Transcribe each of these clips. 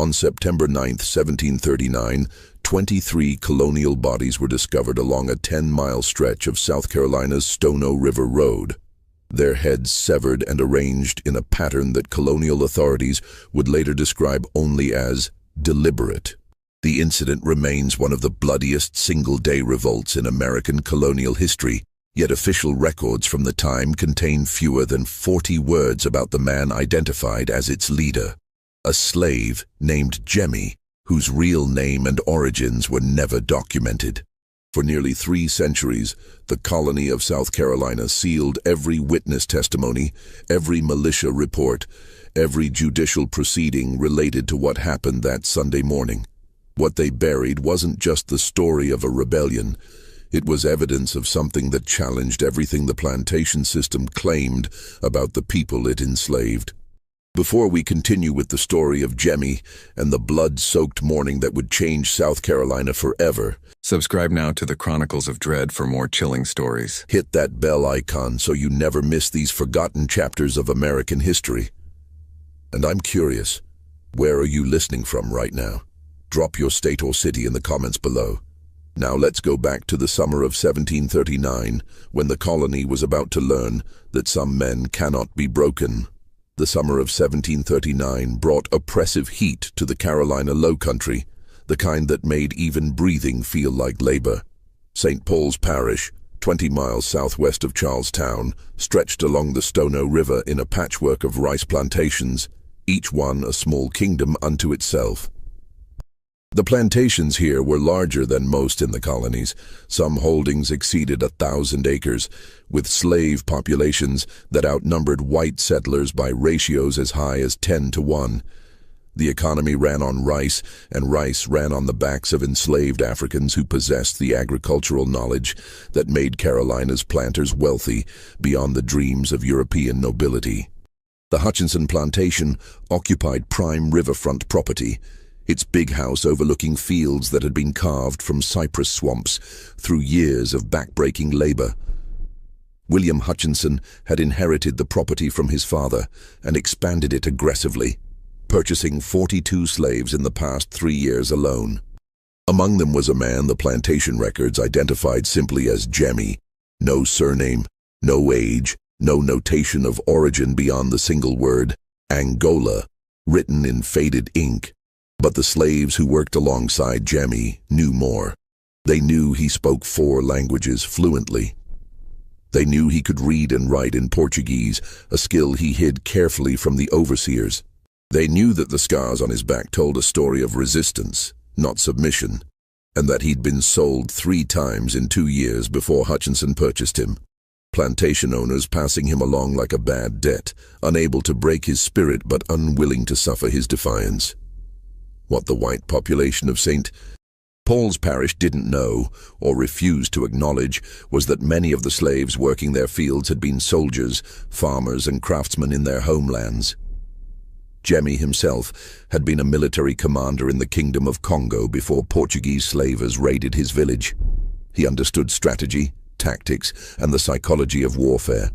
On September 9, 1739, 23 colonial bodies were discovered along a 10-mile stretch of South Carolina's Stono River Road, their heads severed and arranged in a pattern that colonial authorities would later describe only as deliberate. The incident remains one of the bloodiest single-day revolts in American colonial history, yet official records from the time contain fewer than 40 words about the man identified as its leader, a slave named Jemmy, whose real name and origins were never documented. For nearly 3 centuries, the colony of South Carolina sealed every witness testimony, every militia report, every judicial proceeding related to what happened that Sunday morning. What they buried wasn't just the story of a rebellion. It was evidence of something that challenged everything the plantation system claimed about the people it enslaved. Before we continue with the story of Jemmy and the blood-soaked morning that would change South Carolina forever, subscribe now to the Chronicles of Dread for more chilling stories. Hit that bell icon so you never miss these forgotten chapters of American history. And I'm curious, where are you listening from right now? Drop your state or city in the comments below. Now let's go back to the summer of 1739, when the colony was about to learn that some men cannot be broken. The summer of 1739 brought oppressive heat to the Carolina Lowcountry, the kind that made even breathing feel like labor. St. Paul's Parish, 20 miles southwest of Charlestown, stretched along the Stono River in a patchwork of rice plantations, each one a small kingdom unto itself. The plantations here were larger than most in the colonies. Some holdings exceeded 1,000 acres, with slave populations that outnumbered white settlers by ratios as high as 10 to 1. The economy ran on rice, and rice ran on the backs of enslaved Africans who possessed the agricultural knowledge that made Carolina's planters wealthy beyond the dreams of European nobility. The Hutchinson plantation occupied prime riverfront property, its big house overlooking fields that had been carved from cypress swamps through years of backbreaking labor. William Hutchinson had inherited the property from his father and expanded it aggressively, purchasing 42 slaves in the past 3 years alone. Among them was a man the plantation records identified simply as Jemmy. No surname, no age, no notation of origin beyond the single word, Angola, written in faded ink. But the slaves who worked alongside Jemmy knew more. They knew he spoke 4 languages fluently. They knew he could read and write in Portuguese, a skill he hid carefully from the overseers. They knew that the scars on his back told a story of resistance, not submission, and that he'd been sold 3 times in 2 years before Hutchinson purchased him. Plantation owners passing him along like a bad debt, unable to break his spirit but unwilling to suffer his defiance. What the white population of St. Paul's Parish didn't know, or refused to acknowledge, was that many of the slaves working their fields had been soldiers, farmers, and craftsmen in their homelands. Jemmy himself had been a military commander in the Kingdom of Congo before Portuguese slavers raided his village. He understood strategy, tactics, and the psychology of warfare.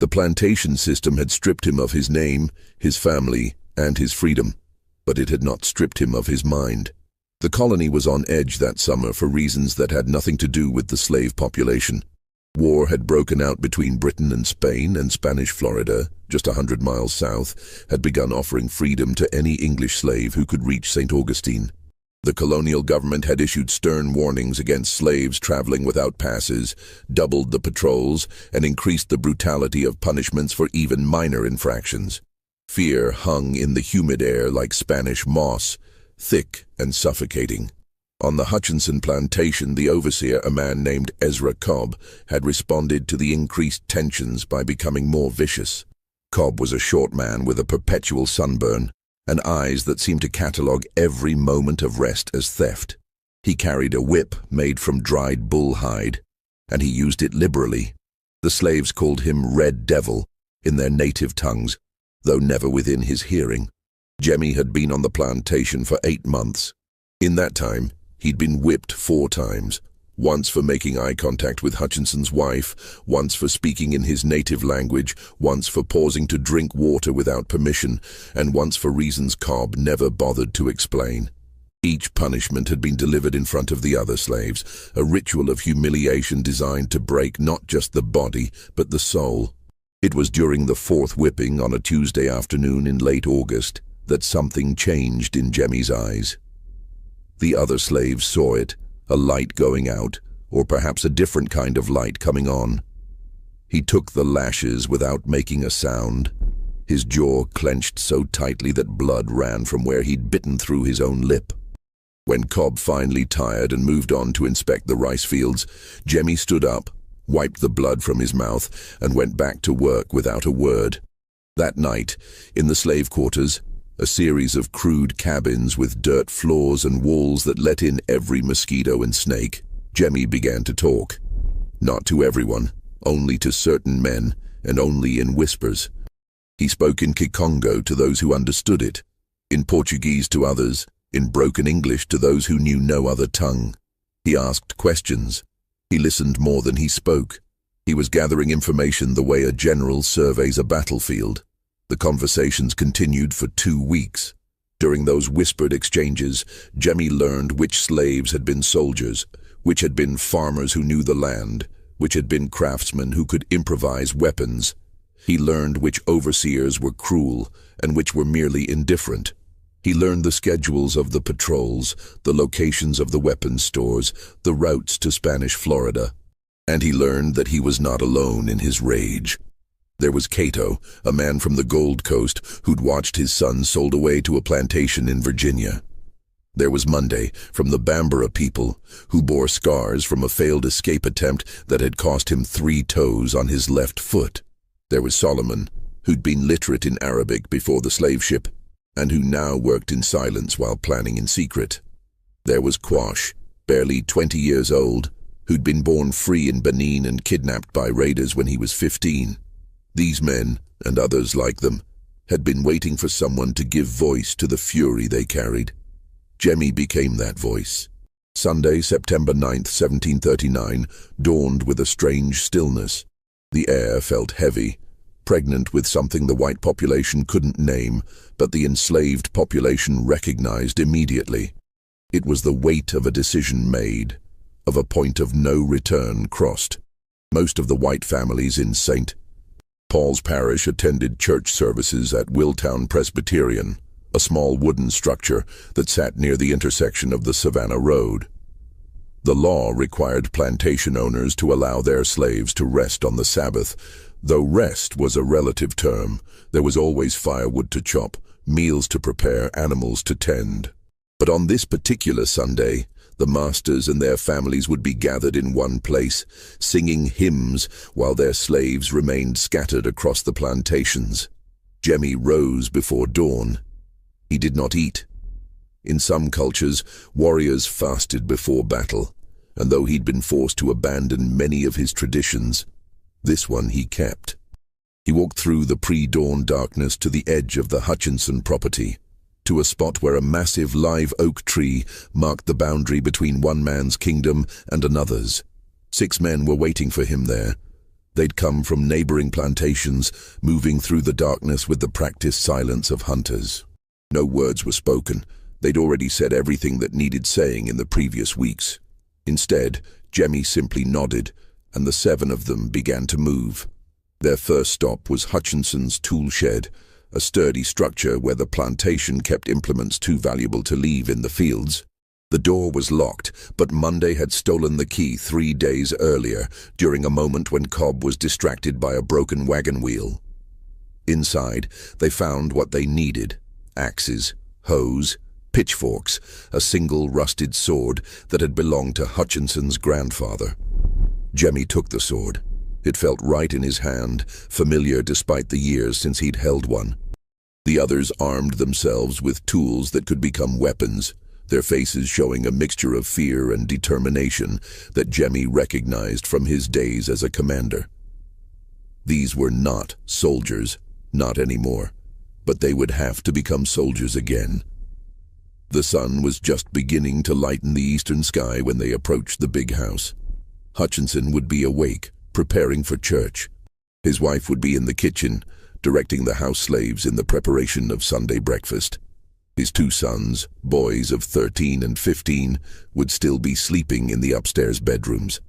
The plantation system had stripped him of his name, his family, and his freedom, but it had not stripped him of his mind. The colony was on edge that summer for reasons that had nothing to do with the slave population. War had broken out between Britain and Spain, and Spanish Florida, just 100 miles south, had begun offering freedom to any English slave who could reach St. Augustine. The colonial government had issued stern warnings against slaves traveling without passes, doubled the patrols, and increased the brutality of punishments for even minor infractions. Fear hung in the humid air like Spanish moss, thick and suffocating. On the Hutchinson plantation, the overseer, a man named Ezra Cobb, had responded to the increased tensions by becoming more vicious. Cobb was a short man with a perpetual sunburn and eyes that seemed to catalogue every moment of rest as theft. He carried a whip made from dried bull hide, and he used it liberally. The slaves called him Red Devil in their native tongues, though never within his hearing. Jemmy had been on the plantation for 8 months. In that time, he'd been whipped 4 times, once for making eye contact with Hutchinson's wife, once for speaking in his native language, once for pausing to drink water without permission, and once for reasons Cobb never bothered to explain. Each punishment had been delivered in front of the other slaves, a ritual of humiliation designed to break not just the body, but the soul. It was during the fourth whipping on a Tuesday afternoon in late August that something changed in Jemmy's eyes. The other slaves saw it, a light going out, or perhaps a different kind of light coming on. He took the lashes without making a sound, his jaw clenched so tightly that blood ran from where he'd bitten through his own lip. When Cobb finally tired and moved on to inspect the rice fields, Jemmy stood up, wiped the blood from his mouth, and went back to work without a word. That night, in the slave quarters, a series of crude cabins with dirt floors and walls that let in every mosquito and snake, Jemmy began to talk. Not to everyone, only to certain men, and only in whispers. He spoke in Kikongo to those who understood it, in Portuguese to others, in broken English to those who knew no other tongue. He asked questions. He listened more than he spoke. He was gathering information the way a general surveys a battlefield. The conversations continued for 2 weeks. During those whispered exchanges, Jemmy learned which slaves had been soldiers, which had been farmers who knew the land, which had been craftsmen who could improvise weapons. He learned which overseers were cruel and which were merely indifferent. He learned the schedules of the patrols, the locations of the weapons stores, the routes to Spanish Florida. And he learned that he was not alone in his rage. There was Cato, a man from the Gold Coast who'd watched his son sold away to a plantation in Virginia. There was Monday, from the Bambara people, who bore scars from a failed escape attempt that had cost him 3 toes on his left foot. There was Solomon, who'd been literate in Arabic before the slave ship, and who now worked in silence while planning in secret. There was Quash, barely 20 years old, who'd been born free in Benin and kidnapped by raiders when he was 15. These men, and others like them, had been waiting for someone to give voice to the fury they carried. Jemmy became that voice. Sunday, September 9th, 1739, dawned with a strange stillness. The air felt heavy, pregnant with something the white population couldn't name, but the enslaved population recognized immediately. It was the weight of a decision made, of a point of no return crossed. Most of the white families in St. Paul's Parish attended church services at Willtown Presbyterian, a small wooden structure that sat near the intersection of the Savannah Road. The law required plantation owners to allow their slaves to rest on the Sabbath. Though rest was a relative term, there was always firewood to chop, meals to prepare, animals to tend. But on this particular Sunday, the masters and their families would be gathered in one place, singing hymns while their slaves remained scattered across the plantations. Jemmy rose before dawn. He did not eat. In some cultures, warriors fasted before battle, and though he'd been forced to abandon many of his traditions, this one he kept. He walked through the pre-dawn darkness to the edge of the Hutchinson property, to a spot where a massive live oak tree marked the boundary between one man's kingdom and another's. 6 men were waiting for him there. They'd come from neighboring plantations, moving through the darkness with the practiced silence of hunters. No words were spoken. They'd already said everything that needed saying in the previous weeks. Instead, Jemmy simply nodded, and the 7 of them began to move. Their first stop was Hutchinson's tool shed, a sturdy structure where the plantation kept implements too valuable to leave in the fields. The door was locked, but Monday had stolen the key 3 days earlier, during a moment when Cobb was distracted by a broken wagon wheel. Inside, they found what they needed: axes, hoes, pitchforks, a single rusted sword that had belonged to Hutchinson's grandfather. Jemmy took the sword. It felt right in his hand, familiar despite the years since he'd held one. The others armed themselves with tools that could become weapons, their faces showing a mixture of fear and determination that Jemmy recognized from his days as a commander. These were not soldiers, not anymore, but they would have to become soldiers again. The sun was just beginning to lighten the eastern sky when they approached the big house. Hutchinson would be awake, preparing for church. His wife would be in the kitchen, directing the house slaves in the preparation of Sunday breakfast. His two sons, boys of 13 and 15, would still be sleeping in the upstairs bedrooms.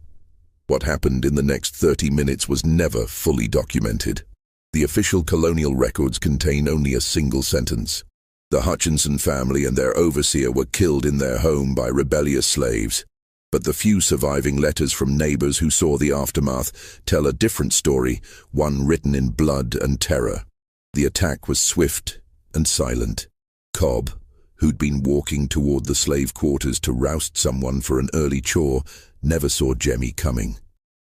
What happened in the next 30 minutes was never fully documented. The official colonial records contain only a single sentence. The Hutchinson family and their overseer were killed in their home by rebellious slaves. But the few surviving letters from neighbors who saw the aftermath tell a different story, one written in blood and terror. The attack was swift and silent. Cobb, who'd been walking toward the slave quarters to roust someone for an early chore, never saw Jemmy coming.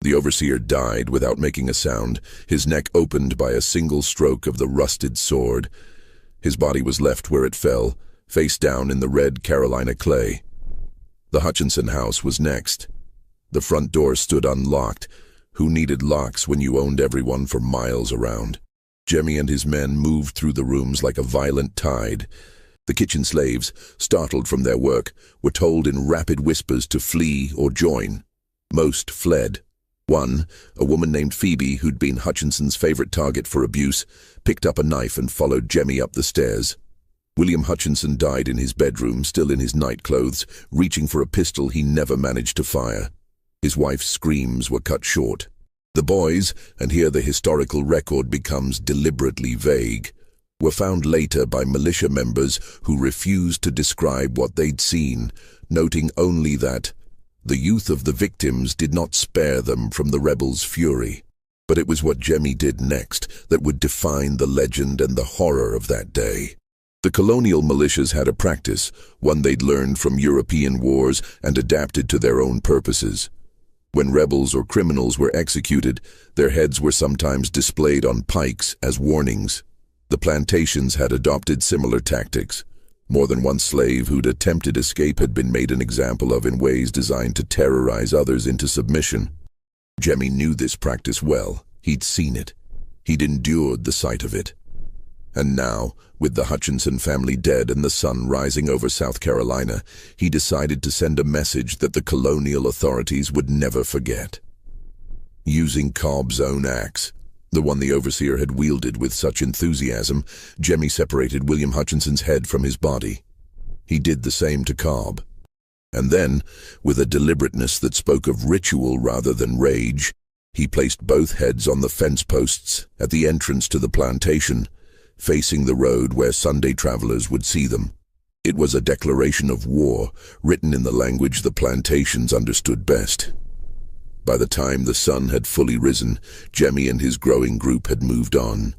The overseer died without making a sound, his neck opened by a single stroke of the rusted sword. His body was left where it fell, face down in the red Carolina clay. The Hutchinson house was next. The front door stood unlocked. Who needed locks when you owned everyone for miles around? Jemmy and his men moved through the rooms like a violent tide. The kitchen slaves, startled from their work, were told in rapid whispers to flee or join. Most fled. One, a woman named Phoebe, who'd been Hutchinson's favorite target for abuse, picked up a knife and followed Jemmy up the stairs. William Hutchinson died in his bedroom, still in his nightclothes, reaching for a pistol he never managed to fire. His wife's screams were cut short. The boys, and here the historical record becomes deliberately vague, were found later by militia members who refused to describe what they'd seen, noting only that the youth of the victims did not spare them from the rebels' fury. But it was what Jemmy did next that would define the legend and the horror of that day. The colonial militias had a practice, one they'd learned from European wars and adapted to their own purposes. When rebels or criminals were executed, their heads were sometimes displayed on pikes as warnings. The plantations had adopted similar tactics. More than one slave who'd attempted escape had been made an example of in ways designed to terrorize others into submission. Jemmy knew this practice well. He'd seen it. He'd endured the sight of it. And now, with the Hutchinson family dead and the sun rising over South Carolina, he decided to send a message that the colonial authorities would never forget. Using Cobb's own axe, the one the overseer had wielded with such enthusiasm, Jemmy separated William Hutchinson's head from his body. He did the same to Cobb. And then, with a deliberateness that spoke of ritual rather than rage, he placed both heads on the fence posts at the entrance to the plantation, facing the road where Sunday travelers would see them. It was a declaration of war, written in the language the plantations understood best. By the time the sun had fully risen, Jemmy and his growing group had moved on.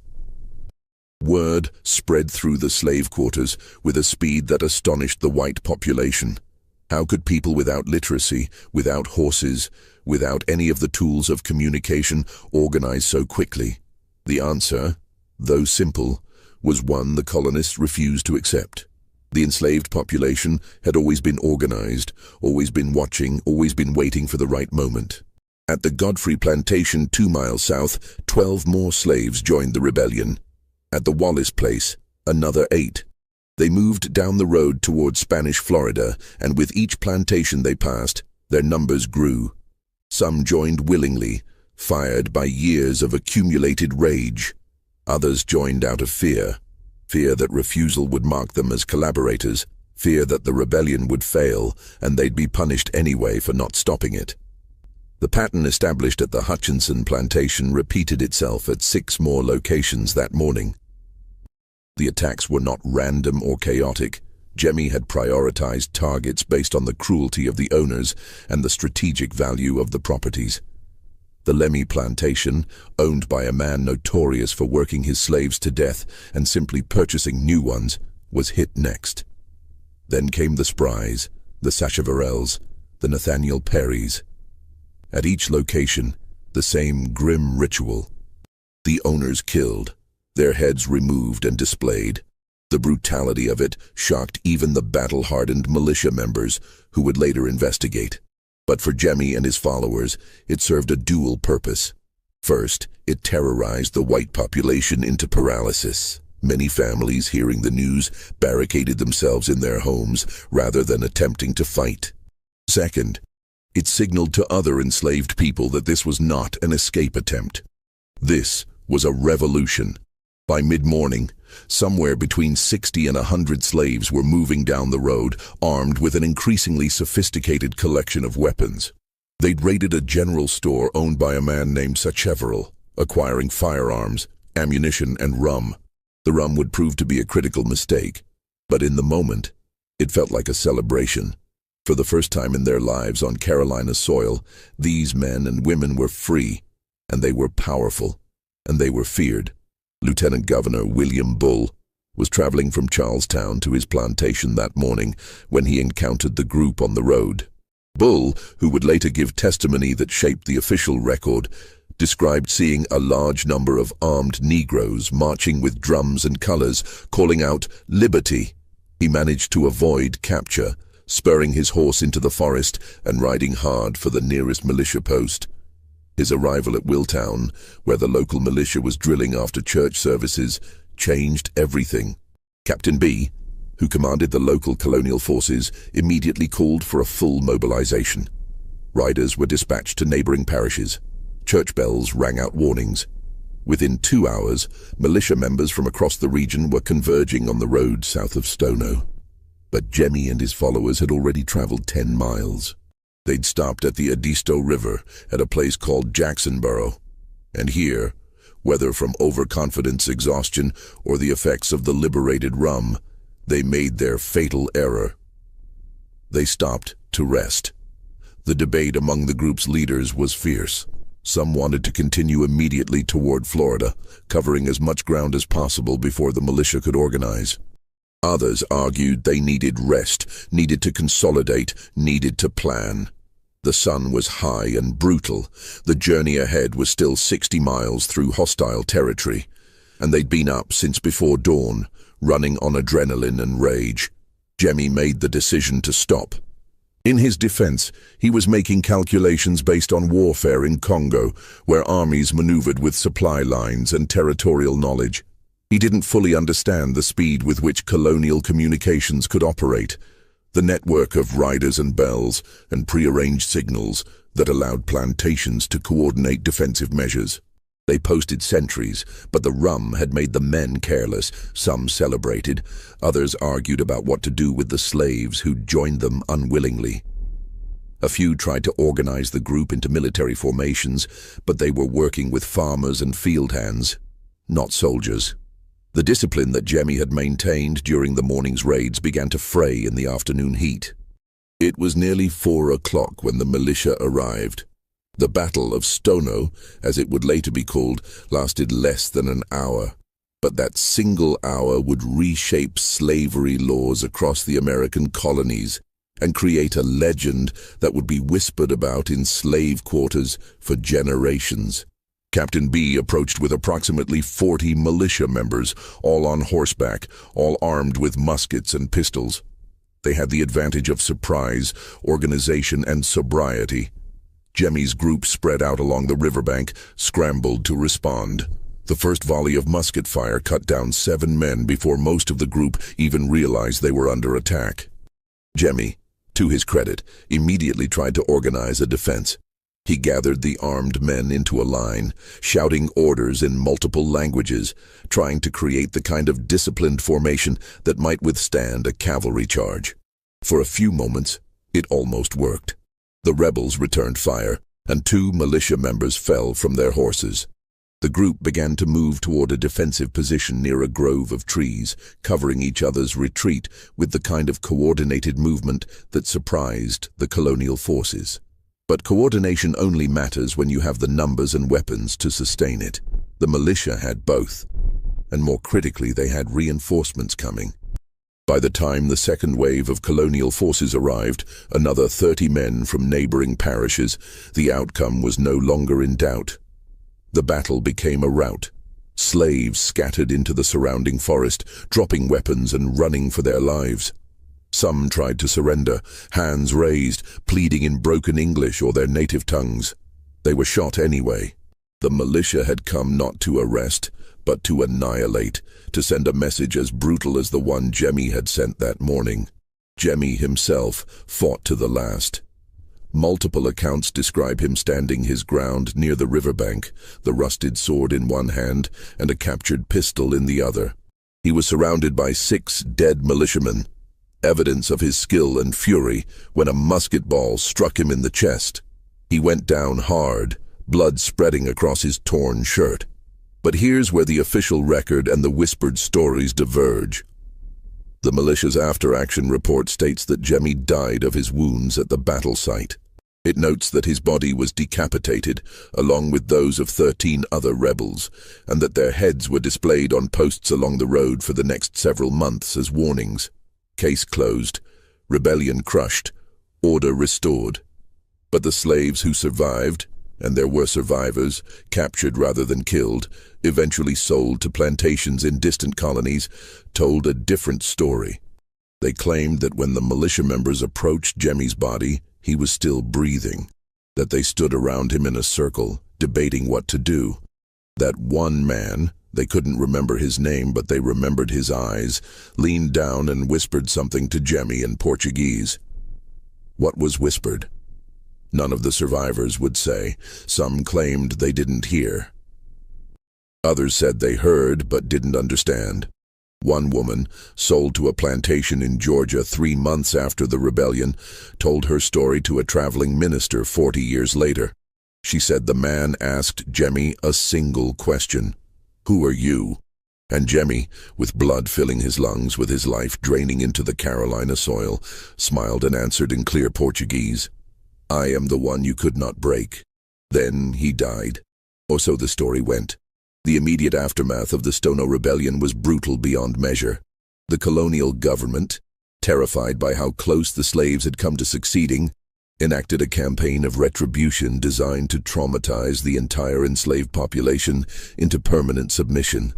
Word spread through the slave quarters with a speed that astonished the white population. How could people without literacy, without horses, without any of the tools of communication organize so quickly? The answer, though simple, was one the colonists refused to accept. The enslaved population had always been organized, always been watching, always been waiting for the right moment. At the Godfrey plantation 2 miles south, 12 more slaves joined the rebellion. At the Wallace place, another 8. They moved down the road toward Spanish Florida, and with each plantation they passed, their numbers grew. Some joined willingly, fired by years of accumulated rage. Others joined out of fear that refusal would mark them as collaborators, fear that the rebellion would fail and they'd be punished anyway for not stopping it. The pattern established at the Hutchinson plantation repeated itself at 6 more locations that morning. The attacks were not random or chaotic. Jemmy had prioritized targets based on the cruelty of the owners and the strategic value of the properties. The Lemmy plantation, owned by a man notorious for working his slaves to death and simply purchasing new ones, was hit next. Then came the Sprys, the Sacheverells, the Nathaniel Perrys. At each location, the same grim ritual. The owners killed, their heads removed and displayed. The brutality of it shocked even the battle-hardened militia members who would later investigate. But for Jemmy and his followers, it served a dual purpose. First, it terrorized the white population into paralysis. Many families, hearing the news, barricaded themselves in their homes rather than attempting to fight. Second, it signaled to other enslaved people that this was not an escape attempt. This was a revolution. By mid-morning, somewhere between 60 and 100 slaves were moving down the road, armed with an increasingly sophisticated collection of weapons. They'd raided a general store owned by a man named Sacheverell, acquiring firearms, ammunition, and rum. The rum would prove to be a critical mistake, but in the moment, it felt like a celebration. For the first time in their lives on Carolina soil, these men and women were free, and they were powerful, and they were feared. Lieutenant Governor William Bull was traveling from Charlestown to his plantation that morning when he encountered the group on the road. Bull, who would later give testimony that shaped the official record, described seeing a large number of armed Negroes marching with drums and colors, calling out, "Liberty!" He managed to avoid capture, spurring his horse into the forest and riding hard for the nearest militia post. His arrival at Willtown, where the local militia was drilling after church services, changed everything. Captain B, who commanded the local colonial forces, immediately called for a full mobilization. Riders were dispatched to neighboring parishes. Church bells rang out warnings. Within 2 hours, militia members from across the region were converging on the road south of Stono. But Jemmy and his followers had already traveled 10 miles. They'd stopped at the Edisto River at a place called Jacksonboro. And here, whether from overconfidence, exhaustion, or the effects of the liberated rum, they made their fatal error. They stopped to rest. The debate among the group's leaders was fierce. Some wanted to continue immediately toward Florida, covering as much ground as possible before the militia could organize. Others argued they needed rest, needed to consolidate, needed to plan. The sun was high and brutal. The journey ahead was still 60 miles through hostile territory, and they'd been up since before dawn, running on adrenaline and rage. Jemmy made the decision to stop. In his defense, he was making calculations based on warfare in Congo, where armies maneuvered with supply lines and territorial knowledge. He didn't fully understand the speed with which colonial communications could operate, the network of riders and bells and prearranged signals that allowed plantations to coordinate defensive measures. They posted sentries, but the rum had made the men careless. Some celebrated, others argued about what to do with the slaves who'd joined them unwillingly. A few tried to organize the group into military formations, but they were working with farmers and field hands, not soldiers. The discipline that Jemmy had maintained during the morning's raids began to fray in the afternoon heat. It was nearly 4 o'clock when the militia arrived. The Battle of Stono, as it would later be called, lasted less than an hour. But that single hour would reshape slavery laws across the American colonies and create a legend that would be whispered about in slave quarters for generations. Captain B approached with approximately 40 militia members, all on horseback, all armed with muskets and pistols. They had the advantage of surprise, organization, and sobriety. Jemmy's group spread out along the riverbank, scrambled to respond. The first volley of musket fire cut down 7 men before most of the group even realized they were under attack. Jemmy, to his credit, immediately tried to organize a defense. He gathered the armed men into a line, shouting orders in multiple languages, trying to create the kind of disciplined formation that might withstand a cavalry charge. For a few moments, it almost worked. The rebels returned fire, and 2 militia members fell from their horses. The group began to move toward a defensive position near a grove of trees, covering each other's retreat with the kind of coordinated movement that surprised the colonial forces. But coordination only matters when you have the numbers and weapons to sustain it. The militia had both, and more critically, they had reinforcements coming. By the time the second wave of colonial forces arrived, another 30 men from neighboring parishes, the outcome was no longer in doubt. The battle became a rout. Slaves scattered into the surrounding forest, dropping weapons and running for their lives. Some tried to surrender, hands raised, pleading in broken English or their native tongues. They were shot anyway. The militia had come not to arrest, but to annihilate, to send a message as brutal as the one Jemmy had sent that morning. Jemmy himself fought to the last. Multiple accounts describe him standing his ground near the riverbank, the rusted sword in one hand and a captured pistol in the other. He was surrounded by 6 dead militiamen, evidence of his skill and fury when a musket ball struck him in the chest. He went down hard, blood spreading across his torn shirt. But here's where the official record and the whispered stories diverge. The militia's after-action report states that Jemmy died of his wounds at the battle site. It notes that his body was decapitated, along with those of 13 other rebels, and that their heads were displayed on posts along the road for the next several months as warnings. Case closed, rebellion crushed, order restored. But the slaves who survived, and there were survivors, captured rather than killed, eventually sold to plantations in distant colonies, told a different story. They claimed that when the militia members approached Jemmy's body, he was still breathing, that they stood around him in a circle, debating what to do. That one man, they couldn't remember his name but they remembered his eyes, leaned down and whispered something to Jemmy in Portuguese. What was whispered? None of the survivors would say. Some claimed they didn't hear. Others said they heard but didn't understand. One woman, sold to a plantation in Georgia 3 months after the rebellion, told her story to a traveling minister 40 years later. She said the man asked Jemmy a single question. "Who are you?" And Jemmy, with blood filling his lungs, with his life draining into the Carolina soil, smiled and answered in clear Portuguese, "I am the one you could not break." Then he died. Or so the story went. The immediate aftermath of the Stono rebellion was brutal beyond measure. The colonial government, terrified by how close the slaves had come to succeeding, enacted a campaign of retribution designed to traumatize the entire enslaved population into permanent submission.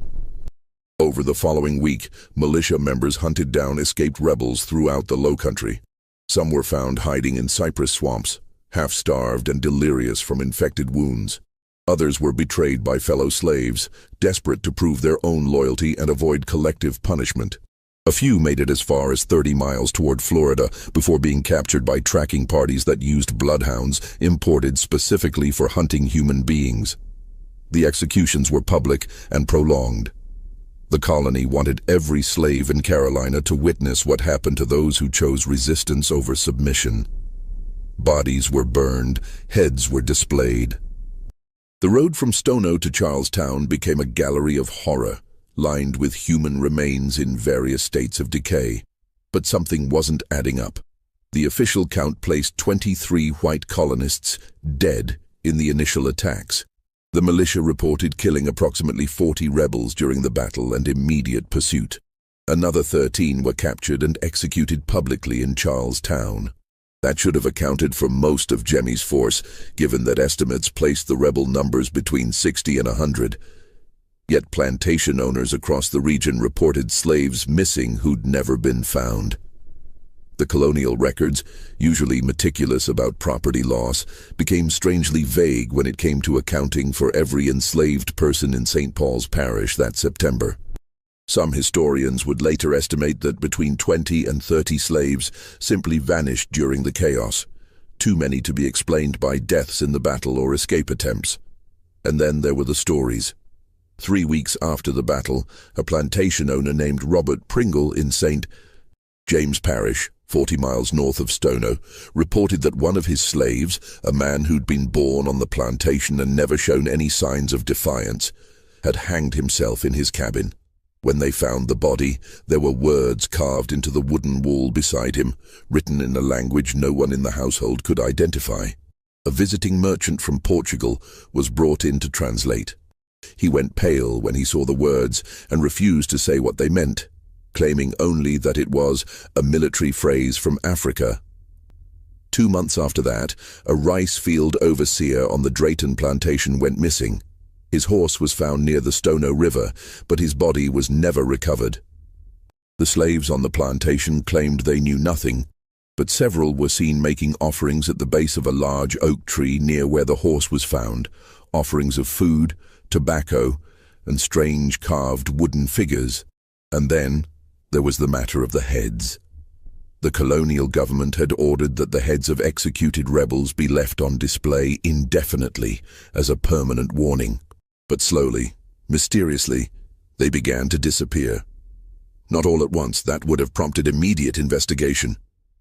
Over the following week, militia members hunted down escaped rebels throughout the Lowcountry. Some were found hiding in cypress swamps, half-starved and delirious from infected wounds. Others were betrayed by fellow slaves, desperate to prove their own loyalty and avoid collective punishment. A few made it as far as 30 miles toward Florida before being captured by tracking parties that used bloodhounds imported specifically for hunting human beings. The executions were public and prolonged. The colony wanted every slave in Carolina to witness what happened to those who chose resistance over submission. Bodies were burned, heads were displayed. The road from Stono to Charlestown became a gallery of horror, lined with human remains in various states of decay. But something wasn't adding up. The official count placed 23 white colonists dead in the initial attacks. The militia reported killing approximately 40 rebels during the battle and immediate pursuit. Another 13 were captured and executed publicly in Charlestown. That should have accounted for most of Jemmy's force, given that estimates placed the rebel numbers between 60 and 100. Yet plantation owners across the region reported slaves missing who'd never been found. The colonial records, usually meticulous about property loss, became strangely vague when it came to accounting for every enslaved person in St. Paul's Parish that September. Some historians would later estimate that between 20 and 30 slaves simply vanished during the chaos, too many to be explained by deaths in the battle or escape attempts. And then there were the stories. 3 weeks after the battle, a plantation owner named Robert Pringle in St. James Parish, 40 miles north of Stono, reported that one of his slaves, a man who'd been born on the plantation and never shown any signs of defiance, had hanged himself in his cabin. When they found the body, there were words carved into the wooden wall beside him, written in a language no one in the household could identify. A visiting merchant from Portugal was brought in to translate. He went pale when he saw the words and refused to say what they meant, claiming only that it was a military phrase from Africa. 2 months after that, a rice field overseer on the Drayton plantation went missing. His horse was found near the Stono River, but his body was never recovered. The slaves on the plantation claimed they knew nothing, but several were seen making offerings at the base of a large oak tree near where the horse was found, offerings of food, tobacco, and strange carved wooden figures. And then there was the matter of the heads. The colonial government had ordered that the heads of executed rebels be left on display indefinitely as a permanent warning. But slowly, mysteriously, they began to disappear. Not all at once, that would have prompted immediate investigation.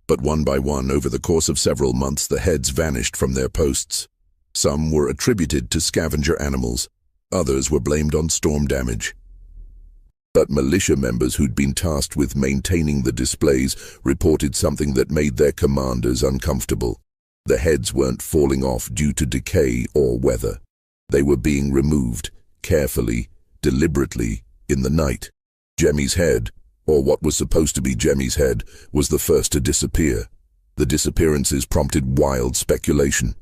But one by one, over the course of several months, the heads vanished from their posts. Some were attributed to scavenger animals. Others were blamed on storm damage. But militia members who'd been tasked with maintaining the displays reported something that made their commanders uncomfortable. The heads weren't falling off due to decay or weather. They were being removed, carefully, deliberately, in the night. Jemmy's head, or what was supposed to be Jemmy's head, was the first to disappear. The disappearances prompted wild speculation.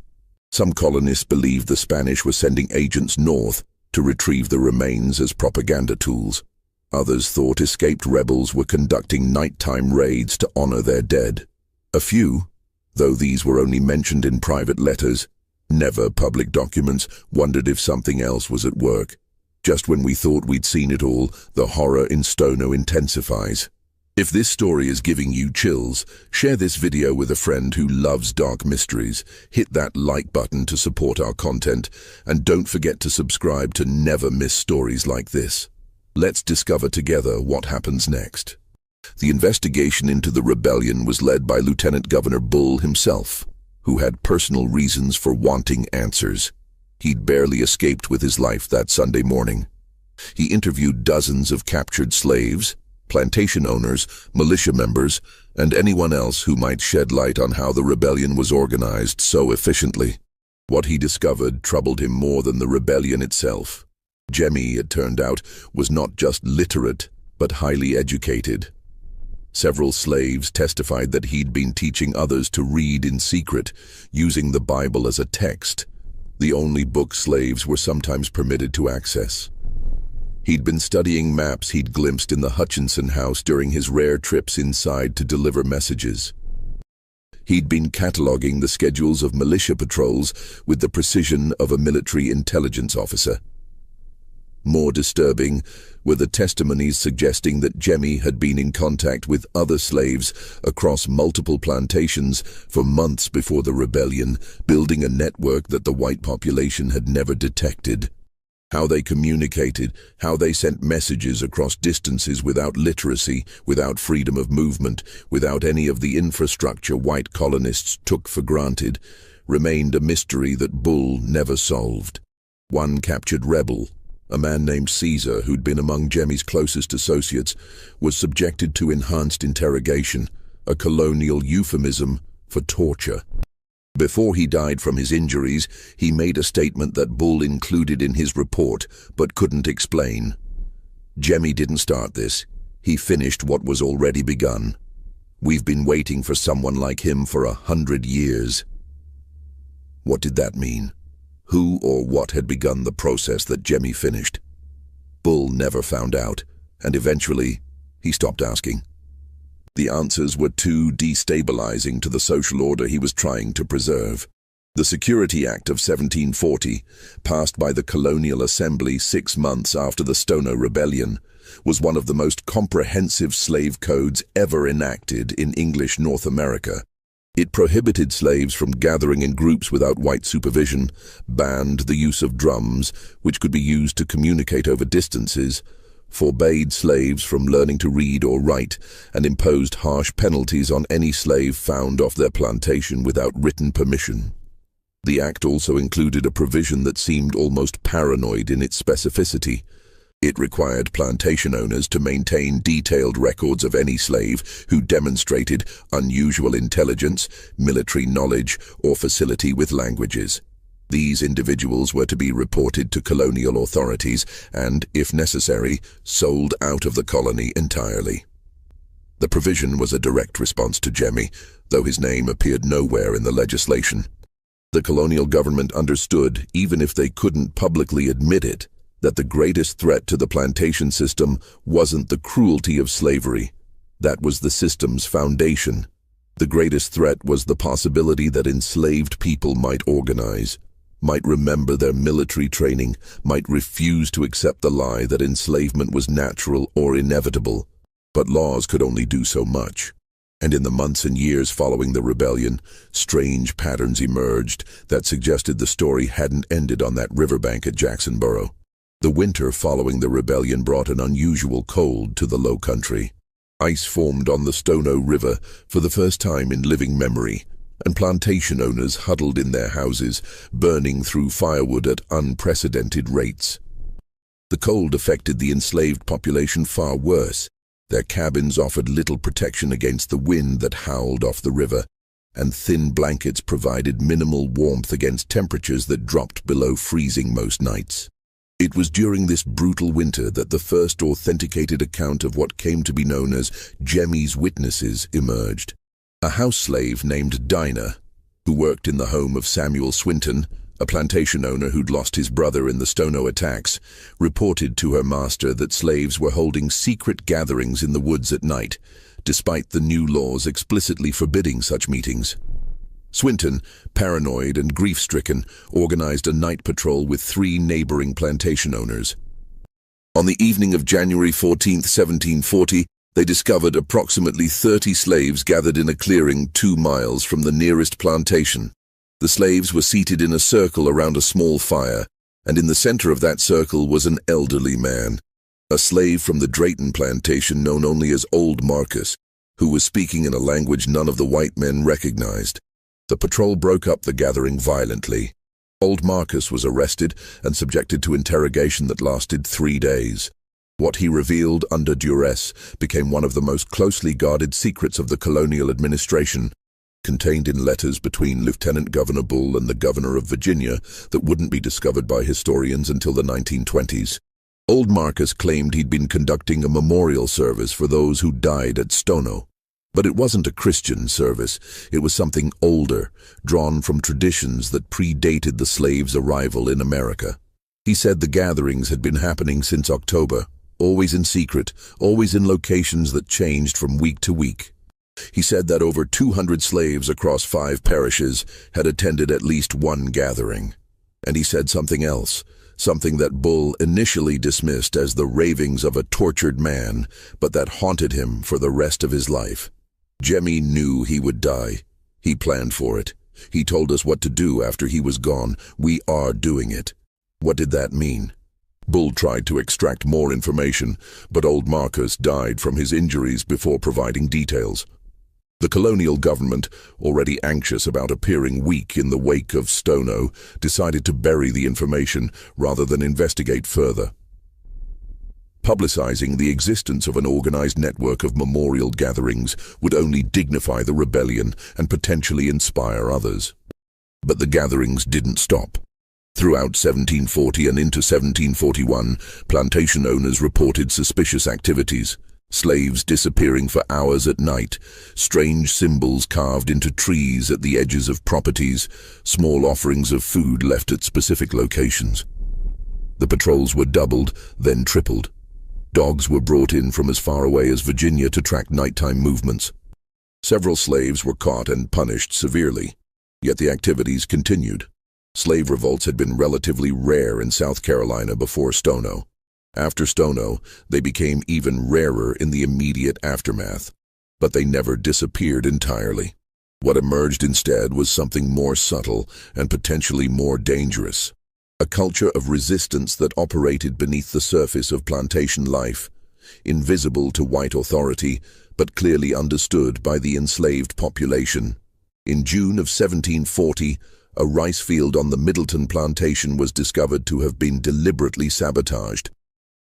Some colonists believed the Spanish were sending agents north to retrieve the remains as propaganda tools. Others thought escaped rebels were conducting nighttime raids to honor their dead. A few, though these were only mentioned in private letters, never public documents, wondered if something else was at work. Just when we thought we'd seen it all, the horror in Stono intensifies. If this story is giving you chills, share this video with a friend who loves dark mysteries. Hit that like button to support our content, and don't forget to subscribe to never miss stories like this. Let's discover together what happens next. The investigation into the rebellion was led by Lieutenant Governor Bull himself, who had personal reasons for wanting answers. He'd barely escaped with his life that Sunday morning. He interviewed dozens of captured slaves, plantation owners, militia members, and anyone else who might shed light on how the rebellion was organized so efficiently. What he discovered troubled him more than the rebellion itself. Jemmy, it turned out, was not just literate, but highly educated. Several slaves testified that he'd been teaching others to read in secret, using the Bible as a text, the only book slaves were sometimes permitted to access. He'd been studying maps he'd glimpsed in the Hutchinson house during his rare trips inside to deliver messages. He'd been cataloging the schedules of militia patrols with the precision of a military intelligence officer. More disturbing were the testimonies suggesting that Jemmy had been in contact with other slaves across multiple plantations for months before the rebellion, building a network that the white population had never detected. How they communicated, how they sent messages across distances without literacy, without freedom of movement, without any of the infrastructure white colonists took for granted, remained a mystery that Bull never solved. One captured rebel, a man named Caesar, who'd been among Jemmy's closest associates, was subjected to enhanced interrogation, a colonial euphemism for torture. Before he died from his injuries, he made a statement that Bull included in his report, but couldn't explain. Jemmy didn't start this. He finished what was already begun. We've been waiting for someone like him for 100 years. What did that mean? Who or what had begun the process that Jemmy finished? Bull never found out, and eventually, he stopped asking. The answers were too destabilizing to the social order he was trying to preserve. The Security Act of 1740, passed by the Colonial Assembly 6 months after the Stono Rebellion, was one of the most comprehensive slave codes ever enacted in English North America. It prohibited slaves from gathering in groups without white supervision, banned the use of drums, which could be used to communicate over distances, forbade slaves from learning to read or write, and imposed harsh penalties on any slave found off their plantation without written permission. The act also included a provision that seemed almost paranoid in its specificity. It required plantation owners to maintain detailed records of any slave who demonstrated unusual intelligence, military knowledge, or facility with languages. These individuals were to be reported to colonial authorities and, if necessary, sold out of the colony entirely. The provision was a direct response to Jemmy, though his name appeared nowhere in the legislation. The colonial government understood, even if they couldn't publicly admit it, that the greatest threat to the plantation system wasn't the cruelty of slavery. That was the system's foundation. The greatest threat was the possibility that enslaved people might organize, might remember their military training, might refuse to accept the lie that enslavement was natural or inevitable. But laws could only do so much. And in the months and years following the rebellion, strange patterns emerged that suggested the story hadn't ended on that riverbank at Jacksonboro. The winter following the rebellion brought an unusual cold to the low country. Ice formed on the Stono River for the first time in living memory, and plantation owners huddled in their houses, burning through firewood at unprecedented rates. The cold affected the enslaved population far worse. Their cabins offered little protection against the wind that howled off the river, and thin blankets provided minimal warmth against temperatures that dropped below freezing most nights. It was during this brutal winter that the first authenticated account of what came to be known as Jemmy's witnesses emerged. A house slave named Dinah, who worked in the home of Samuel Swinton, a plantation owner who'd lost his brother in the Stono attacks, reported to her master that slaves were holding secret gatherings in the woods at night, despite the new laws explicitly forbidding such meetings. Swinton, paranoid and grief-stricken, organized a night patrol with 3 neighboring plantation owners. On the evening of January 14, 1740, they discovered approximately 30 slaves gathered in a clearing 2 miles from the nearest plantation. The slaves were seated in a circle around a small fire, and in the center of that circle was an elderly man, a slave from the Drayton plantation known only as Old Marcus, who was speaking in a language none of the white men recognized. The patrol broke up the gathering violently. Old Marcus was arrested and subjected to interrogation that lasted 3 days. What he revealed under duress became one of the most closely guarded secrets of the colonial administration, contained in letters between Lieutenant Governor Bull and the Governor of Virginia that wouldn't be discovered by historians until the 1920s. Old Marcus claimed he'd been conducting a memorial service for those who died at Stono. But it wasn't a Christian service. It was something older, drawn from traditions that predated the slaves' arrival in America. He said the gatherings had been happening since October, always in secret, always in locations that changed from week to week. He said that over 200 slaves across 5 parishes had attended at least one gathering. And he said something else, something that Bull initially dismissed as the ravings of a tortured man, but that haunted him for the rest of his life. Jemmy knew he would die. He planned for it. He told us what to do after he was gone. We are doing it. What did that mean? Bull tried to extract more information, but Old Marcus died from his injuries before providing details. The colonial government, already anxious about appearing weak in the wake of Stono, decided to bury the information rather than investigate further. Publicizing the existence of an organized network of memorial gatherings would only dignify the rebellion and potentially inspire others. But the gatherings didn't stop. Throughout 1740 and into 1741, plantation owners reported suspicious activities. Slaves disappearing for hours at night, strange symbols carved into trees at the edges of properties, small offerings of food left at specific locations. The patrols were doubled, then tripled. Dogs were brought in from as far away as Virginia to track nighttime movements. Several slaves were caught and punished severely, yet the activities continued. Slave revolts had been relatively rare in South Carolina before Stono. After Stono, they became even rarer in the immediate aftermath, but they never disappeared entirely. What emerged instead was something more subtle and potentially more dangerous. A culture of resistance that operated beneath the surface of plantation life, invisible to white authority, but clearly understood by the enslaved population. In June of 1740, a rice field on the Middleton plantation was discovered to have been deliberately sabotaged.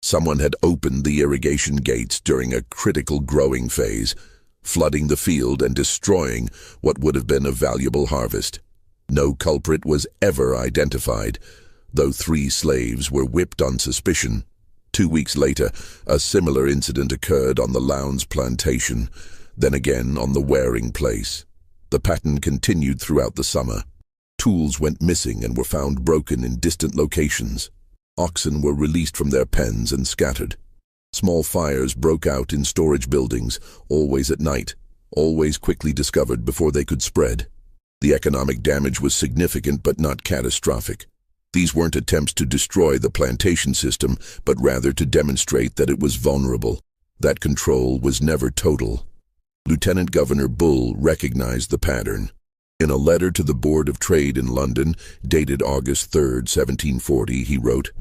Someone had opened the irrigation gates during a critical growing phase, flooding the field and destroying what would have been a valuable harvest. No culprit was ever identified, though 3 slaves were whipped on suspicion. 2 weeks later, a similar incident occurred on the Lowndes plantation, then again on the Waring place. The pattern continued throughout the summer. Tools went missing and were found broken in distant locations. Oxen were released from their pens and scattered. Small fires broke out in storage buildings, always at night, always quickly discovered before they could spread. The economic damage was significant but not catastrophic. These weren't attempts to destroy the plantation system, but rather to demonstrate that it was vulnerable. That control was never total. Lieutenant Governor Bull recognized the pattern. In a letter to the Board of Trade in London, dated August 3, 1740, he wrote,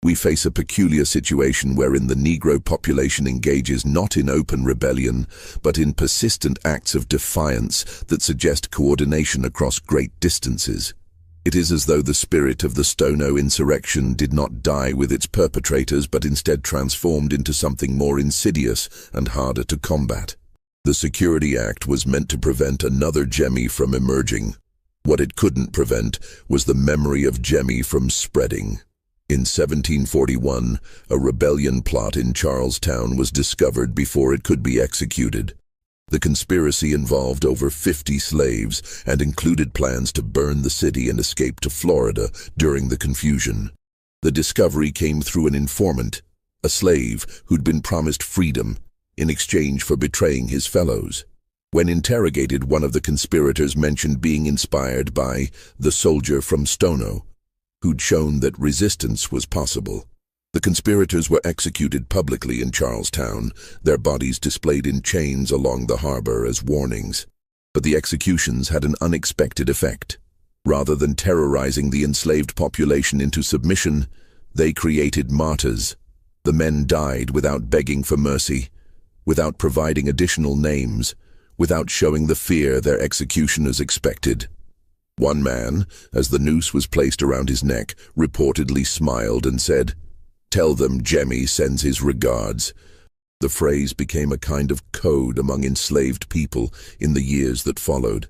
"We face a peculiar situation wherein the Negro population engages not in open rebellion, but in persistent acts of defiance that suggest coordination across great distances. It is as though the spirit of the Stono insurrection did not die with its perpetrators, but instead transformed into something more insidious and harder to combat. The Security Act was meant to prevent another Jemmy from emerging. What it couldn't prevent was the memory of Jemmy from spreading. In 1741, a rebellion plot in Charlestown was discovered before it could be executed. The conspiracy involved over 50 slaves and included plans to burn the city and escape to Florida during the confusion. The discovery came through an informant, a slave who'd been promised freedom in exchange for betraying his fellows. When interrogated, one of the conspirators mentioned being inspired by the soldier from Stono, who'd shown that resistance was possible. The conspirators were executed publicly in Charlestown, their bodies displayed in chains along the harbor as warnings. But the executions had an unexpected effect. Rather than terrorizing the enslaved population into submission, they created martyrs. The men died without begging for mercy, without providing additional names, without showing the fear their executioners expected. One man, as the noose was placed around his neck, reportedly smiled and said, "Tell them Jemmy sends his regards." The phrase became a kind of code among enslaved people in the years that followed.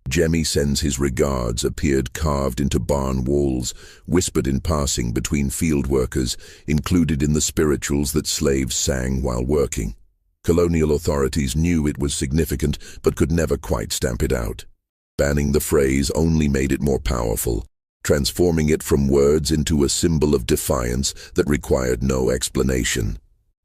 "Jemmy sends his regards" appeared carved into barn walls, whispered in passing between field workers, included in the spirituals that slaves sang while working. Colonial authorities knew it was significant, but could never quite stamp it out. Banning the phrase only made it more powerful, transforming it from words into a symbol of defiance that required no explanation.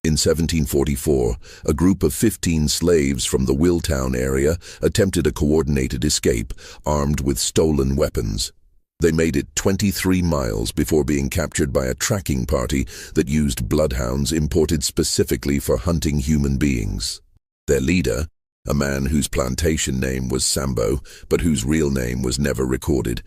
In 1744, a group of 15 slaves from the Willtown area attempted a coordinated escape, armed with stolen weapons. They made it 23 miles before being captured by a tracking party that used bloodhounds imported specifically for hunting human beings. Their leader, a man whose plantation name was Sambo, but whose real name was never recorded,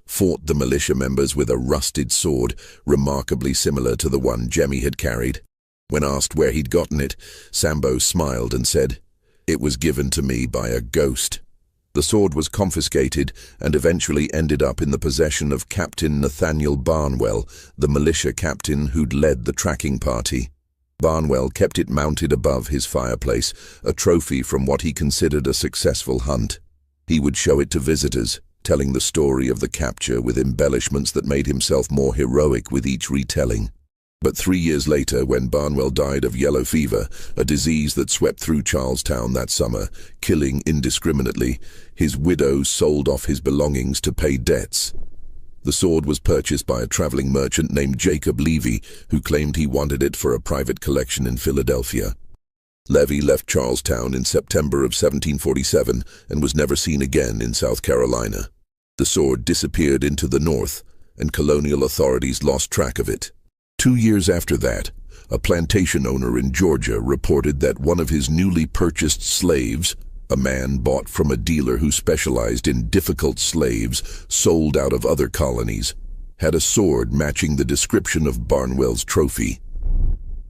fought the militia members with a rusted sword, remarkably similar to the one Jemmy had carried. When asked where he'd gotten it, Sambo smiled and said, "It was given to me by a ghost." The sword was confiscated and eventually ended up in the possession of Captain Nathaniel Barnwell, the militia captain who'd led the tracking party. Barnwell kept it mounted above his fireplace, a trophy from what he considered a successful hunt. He would show it to visitors, telling the story of the capture with embellishments that made himself more heroic with each retelling. But 3 years later, when Barnwell died of yellow fever, a disease that swept through Charlestown that summer, killing indiscriminately, his widow sold off his belongings to pay debts. The sword was purchased by a traveling merchant named Jacob Levy, who claimed he wanted it for a private collection in Philadelphia. Levy left Charlestown in September of 1747 and was never seen again in South Carolina. The sword disappeared into the north, and colonial authorities lost track of it. 2 years after that, a plantation owner in Georgia reported that one of his newly purchased slaves, a man bought from a dealer who specialized in difficult slaves sold out of other colonies, had a sword matching the description of Barnwell's trophy.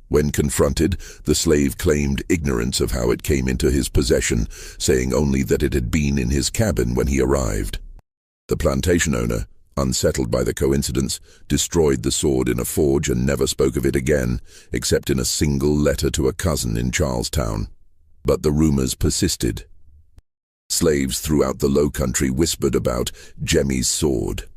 When confronted, the slave claimed ignorance of how it came into his possession, saying only that it had been in his cabin when he arrived. The plantation owner, unsettled by the coincidence, destroyed the sword in a forge and never spoke of it again, except in a single letter to a cousin in Charlestown. But the rumors persisted. Slaves throughout the Low Country whispered about Jemmy's sword,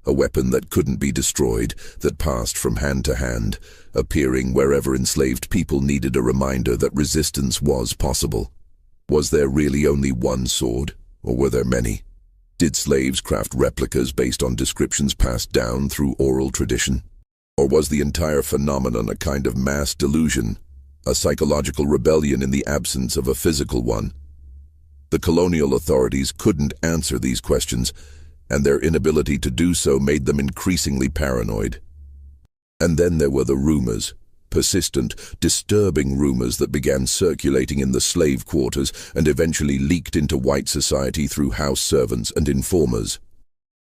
a weapon that couldn't be destroyed, that passed from hand to hand, appearing wherever enslaved people needed a reminder that resistance was possible. Was there really only one sword, or were there many? Did slaves craft replicas based on descriptions passed down through oral tradition? Or was the entire phenomenon a kind of mass delusion, a psychological rebellion in the absence of a physical one? The colonial authorities couldn't answer these questions, and their inability to do so made them increasingly paranoid. And then there were the rumors, persistent, disturbing rumors that began circulating in the slave quarters and eventually leaked into white society through house servants and informers.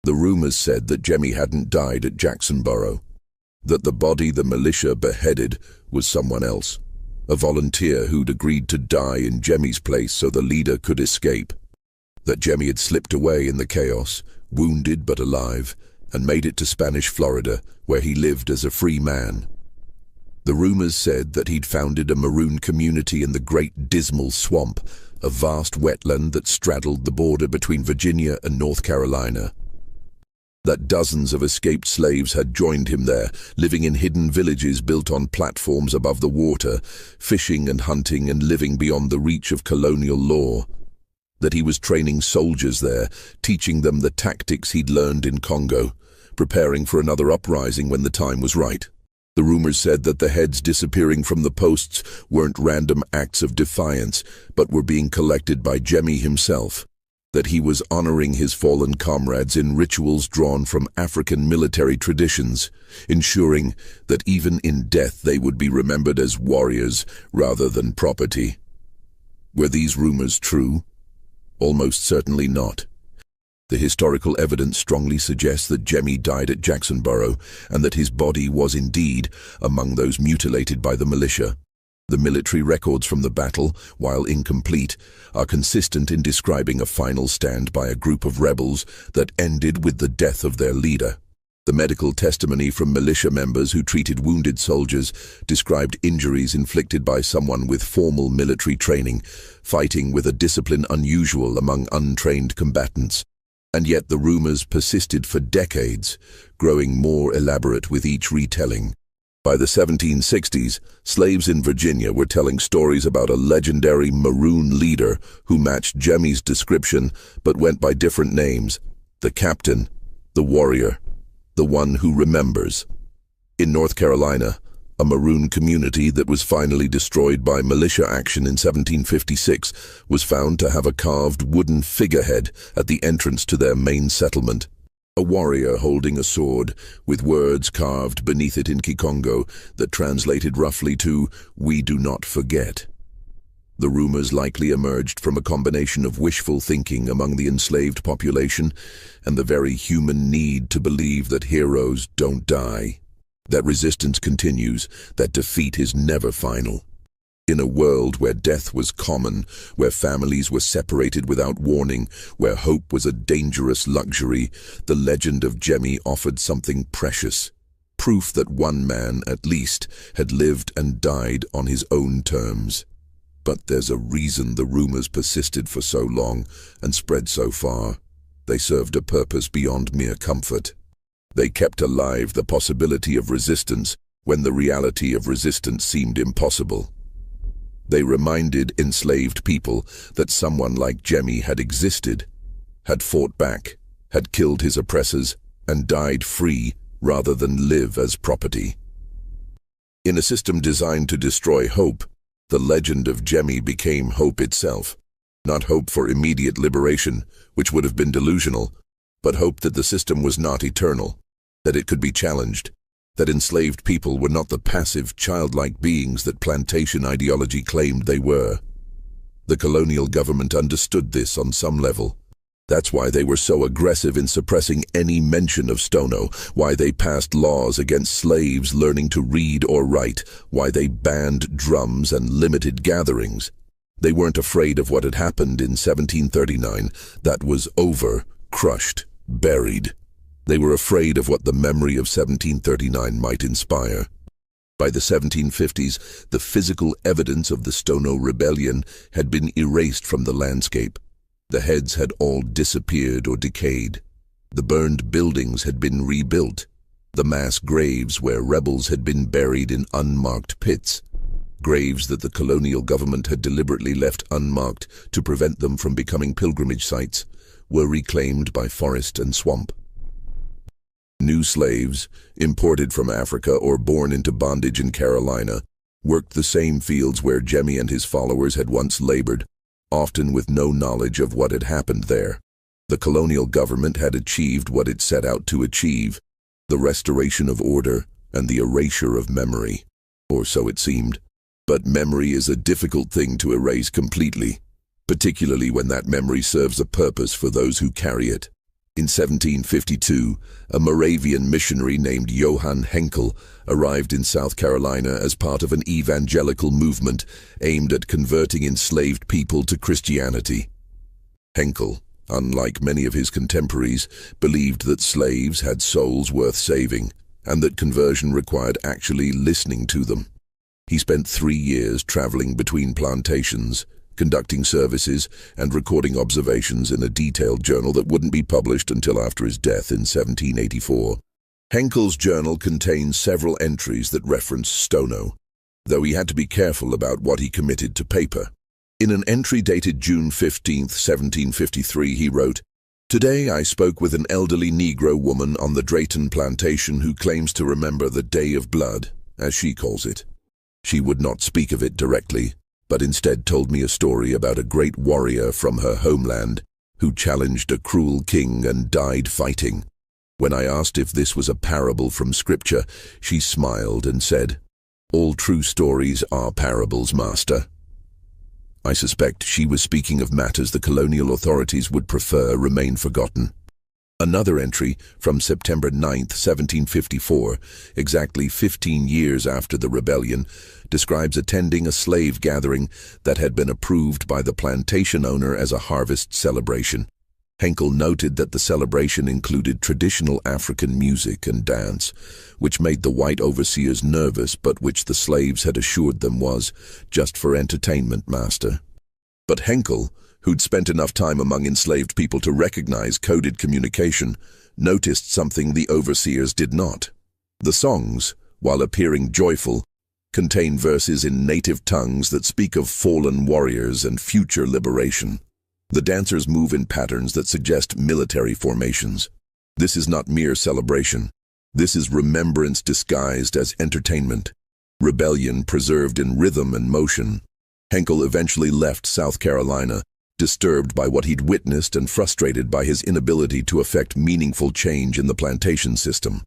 The rumors said that Jemmy hadn't died at Jacksonboro, that the body the militia beheaded was someone else, a volunteer who'd agreed to die in Jemmy's place so the leader could escape, that Jemmy had slipped away in the chaos, wounded but alive, and made it to Spanish Florida, where he lived as a free man. The rumors said that he'd founded a maroon community in the Great Dismal Swamp, a vast wetland that straddled the border between Virginia and North Carolina. That dozens of escaped slaves had joined him there, living in hidden villages built on platforms above the water, fishing and hunting and living beyond the reach of colonial law. That he was training soldiers there, teaching them the tactics he'd learned in Congo, preparing for another uprising when the time was right. The rumors said that the heads disappearing from the posts weren't random acts of defiance, but were being collected by Jemmy himself. That he was honoring his fallen comrades in rituals drawn from African military traditions, ensuring that even in death they would be remembered as warriors rather than property. Were these rumors true? Almost certainly not. The historical evidence strongly suggests that Jemmy died at Jacksonboro and that his body was indeed among those mutilated by the militia. The military records from the battle, while incomplete, are consistent in describing a final stand by a group of rebels that ended with the death of their leader. The medical testimony from militia members who treated wounded soldiers described injuries inflicted by someone with formal military training, fighting with a discipline unusual among untrained combatants. And yet the rumors persisted for decades, growing more elaborate with each retelling. By the 1760s, slaves in Virginia were telling stories about a legendary maroon leader who matched Jemmy's description but went by different names: the captain, the warrior, the one who remembers. In North Carolina, a maroon community that was finally destroyed by militia action in 1756 was found to have a carved wooden figurehead at the entrance to their main settlement. A warrior holding a sword, with words carved beneath it in Kikongo that translated roughly to, "We do not forget." The rumors likely emerged from a combination of wishful thinking among the enslaved population and the very human need to believe that heroes don't die, that resistance continues, that defeat is never final. In a world where death was common, where families were separated without warning, where hope was a dangerous luxury, the legend of Jemmy offered something precious, proof that one man, at least, had lived and died on his own terms. But there's a reason the rumors persisted for so long and spread so far. They served a purpose beyond mere comfort. They kept alive the possibility of resistance when the reality of resistance seemed impossible. They reminded enslaved people that someone like Jemmy had existed, had fought back, had killed his oppressors, and died free rather than live as property. In a system designed to destroy hope, the legend of Jemmy became hope itself. Not hope for immediate liberation, which would have been delusional, but hope that the system was not eternal, that it could be challenged, that enslaved people were not the passive, childlike beings that plantation ideology claimed they were. The colonial government understood this on some level. That's why they were so aggressive in suppressing any mention of Stono, why they passed laws against slaves learning to read or write, why they banned drums and limited gatherings. They weren't afraid of what had happened in 1739. That was over, crushed, buried. They were afraid of what the memory of 1739 might inspire. By the 1750s, the physical evidence of the Stono rebellion had been erased from the landscape. The heads had all disappeared or decayed. The burned buildings had been rebuilt. The mass graves where rebels had been buried in unmarked pits, graves that the colonial government had deliberately left unmarked to prevent them from becoming pilgrimage sites, were reclaimed by forest and swamp. New slaves, imported from Africa or born into bondage in Carolina, worked the same fields where Jemmy and his followers had once labored, often with no knowledge of what had happened there. The colonial government had achieved what it set out to achieve, the restoration of order and the erasure of memory, or so it seemed. But memory is a difficult thing to erase completely, particularly when that memory serves a purpose for those who carry it. In 1752, a Moravian missionary named Johann Henkel arrived in South Carolina as part of an evangelical movement aimed at converting enslaved people to Christianity. Henkel, unlike many of his contemporaries, believed that slaves had souls worth saving, and that conversion required actually listening to them. He spent 3 years traveling between plantations, conducting services and recording observations in a detailed journal that wouldn't be published until after his death in 1784. Henkel's journal contains several entries that reference Stono, though he had to be careful about what he committed to paper. In an entry dated June 15, 1753, he wrote, "Today I spoke with an elderly Negro woman on the Drayton plantation who claims to remember the Day of Blood, as she calls it. She would not speak of it directly, but instead told me a story about a great warrior from her homeland who challenged a cruel king and died fighting. When I asked if this was a parable from Scripture, she smiled and said, 'All true stories are parables, master.' I suspect she was speaking of matters the colonial authorities would prefer remain forgotten." Another entry from September 9, 1754, exactly 15 years after the rebellion, describes attending a slave gathering that had been approved by the plantation owner as a harvest celebration. Henkel noted that the celebration included traditional African music and dance, which made the white overseers nervous, but which the slaves had assured them was just for entertainment, master. But Henkel, who'd spent enough time among enslaved people to recognize coded communication, noticed something the overseers did not. The songs, while appearing joyful, contain verses in native tongues that speak of fallen warriors and future liberation. The dancers move in patterns that suggest military formations. This is not mere celebration. This is remembrance disguised as entertainment, rebellion preserved in rhythm and motion. Henkel eventually left South Carolina, disturbed by what he'd witnessed and frustrated by his inability to effect meaningful change in the plantation system.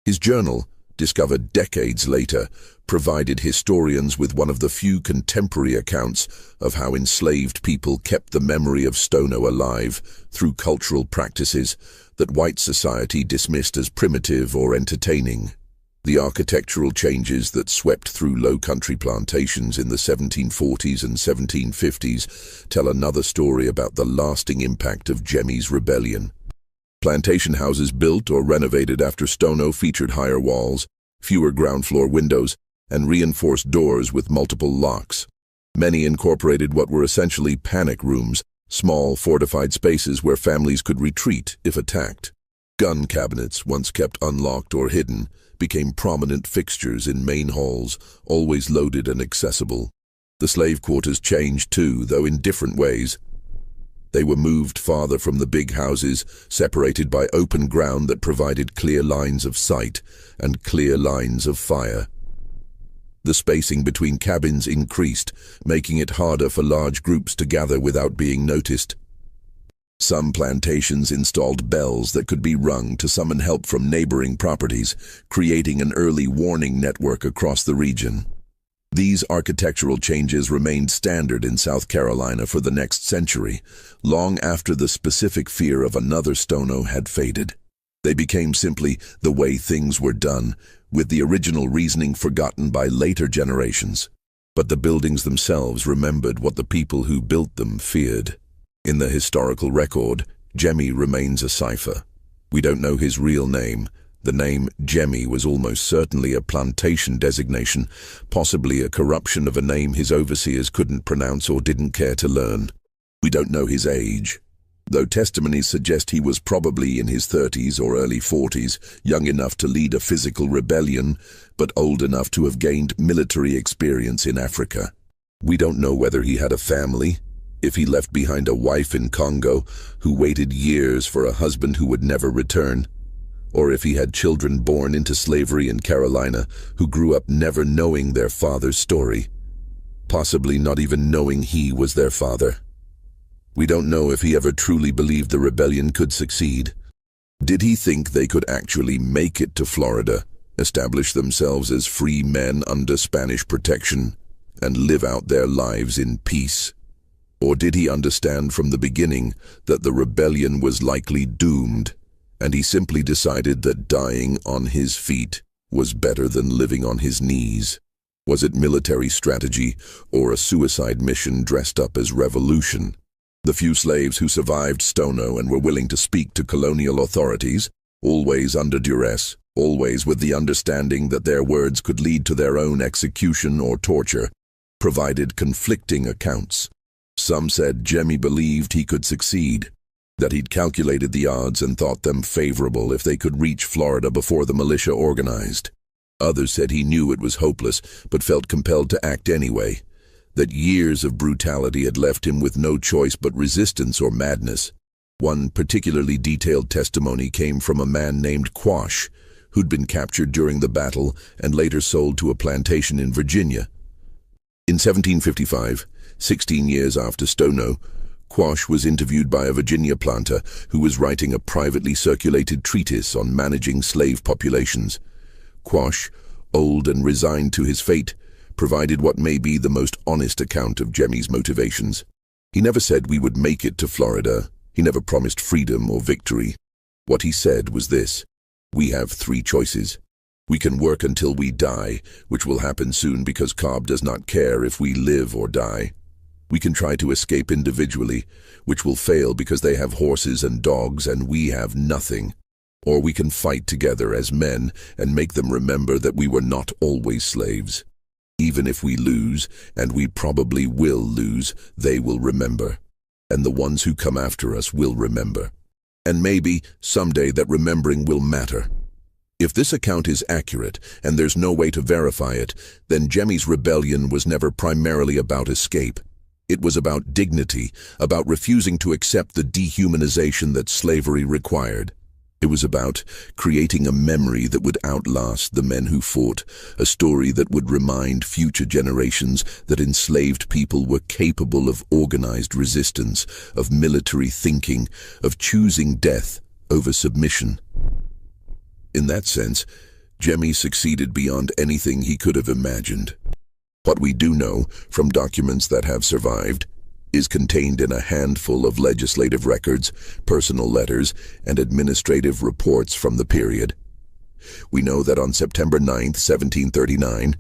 His journal, discovered decades later, provided historians with one of the few contemporary accounts of how enslaved people kept the memory of Stono alive through cultural practices that white society dismissed as primitive or entertaining. The architectural changes that swept through low-country plantations in the 1740s and 1750s tell another story about the lasting impact of Jemmy's rebellion. Plantation houses built or renovated after Stono featured higher walls, fewer ground-floor windows, and reinforced doors with multiple locks. Many incorporated what were essentially panic rooms, small fortified spaces where families could retreat if attacked. Gun cabinets, once kept unlocked or hidden, became prominent fixtures in main halls, always loaded and accessible. The slave quarters changed too, though in different ways. They were moved farther from the big houses, separated by open ground that provided clear lines of sight and clear lines of fire. The spacing between cabins increased, making it harder for large groups to gather without being noticed. Some plantations installed bells that could be rung to summon help from neighboring properties, creating an early warning network across the region. These architectural changes remained standard in South Carolina for the next century, long after the specific fear of another Stono had faded. They became simply the way things were done, with the original reasoning forgotten by later generations. But the buildings themselves remembered what the people who built them feared. In the historical record, Jemmy remains a cipher. We don't know his real name. The name Jemmy was almost certainly a plantation designation, possibly a corruption of a name his overseers couldn't pronounce or didn't care to learn. We don't know his age, though testimonies suggest he was probably in his 30s or early 40s, young enough to lead a physical rebellion, but old enough to have gained military experience in Africa. We don't know whether he had a family, if he left behind a wife in Congo who waited years for a husband who would never return, or if he had children born into slavery in Carolina who grew up never knowing their father's story, possibly not even knowing he was their father. We don't know if he ever truly believed the rebellion could succeed. Did he think they could actually make it to Florida, establish themselves as free men under Spanish protection, and live out their lives in peace? Or did he understand from the beginning that the rebellion was likely doomed, and he simply decided that dying on his feet was better than living on his knees? Was it military strategy or a suicide mission dressed up as revolution? The few slaves who survived Stono and were willing to speak to colonial authorities, always under duress, always with the understanding that their words could lead to their own execution or torture, provided conflicting accounts. Some said Jemmy believed he could succeed, that he'd calculated the odds and thought them favorable if they could reach Florida before the militia organized. Others said he knew it was hopeless, but felt compelled to act anyway, that years of brutality had left him with no choice but resistance or madness. One particularly detailed testimony came from a man named Quash, who'd been captured during the battle and later sold to a plantation in Virginia. In 1755, 16 years after Stono, Quash was interviewed by a Virginia planter who was writing a privately circulated treatise on managing slave populations. Quash, old and resigned to his fate, provided what may be the most honest account of Jemmy's motivations. He never said we would make it to Florida. He never promised freedom or victory. What he said was this: we have three choices. We can work until we die, which will happen soon because Cobb does not care if we live or die. We can try to escape individually, which will fail because they have horses and dogs and we have nothing. Or we can fight together as men and make them remember that we were not always slaves. Even if we lose, and we probably will lose, they will remember. And the ones who come after us will remember. And maybe, someday, that remembering will matter. If this account is accurate, and there's no way to verify it, then Jemmy's rebellion was never primarily about escape. It was about dignity, about refusing to accept the dehumanization that slavery required. It was about creating a memory that would outlast the men who fought, a story that would remind future generations that enslaved people were capable of organized resistance, of military thinking, of choosing death over submission. In that sense, Jemmy succeeded beyond anything he could have imagined. What we do know, from documents that have survived, is contained in a handful of legislative records, personal letters, and administrative reports from the period. We know that on September 9, 1739,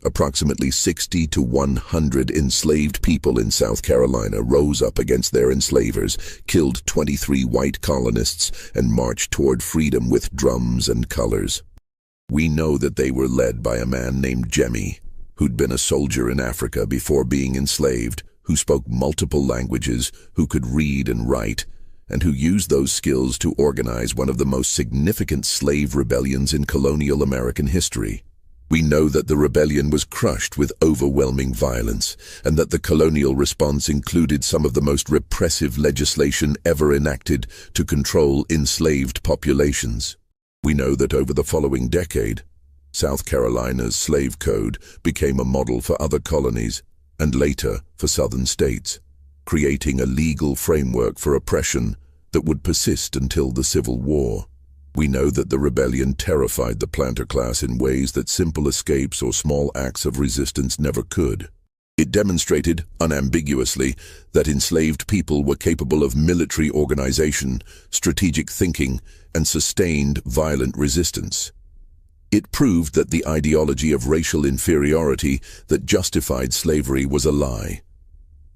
approximately 60 to 100 enslaved people in South Carolina rose up against their enslavers, killed 23 white colonists, and marched toward freedom with drums and colors. We know that they were led by a man named Jemmy, who'd been a soldier in Africa before being enslaved, who spoke multiple languages, who could read and write, and who used those skills to organize one of the most significant slave rebellions in colonial American history. We know that the rebellion was crushed with overwhelming violence, and that the colonial response included some of the most repressive legislation ever enacted to control enslaved populations. We know that over the following decade, South Carolina's slave code became a model for other colonies, and later for southern states, creating a legal framework for oppression that would persist until the Civil War. We know that the rebellion terrified the planter class in ways that simple escapes or small acts of resistance never could. It demonstrated, unambiguously, that enslaved people were capable of military organization, strategic thinking, and sustained violent resistance. It proved that the ideology of racial inferiority that justified slavery was a lie.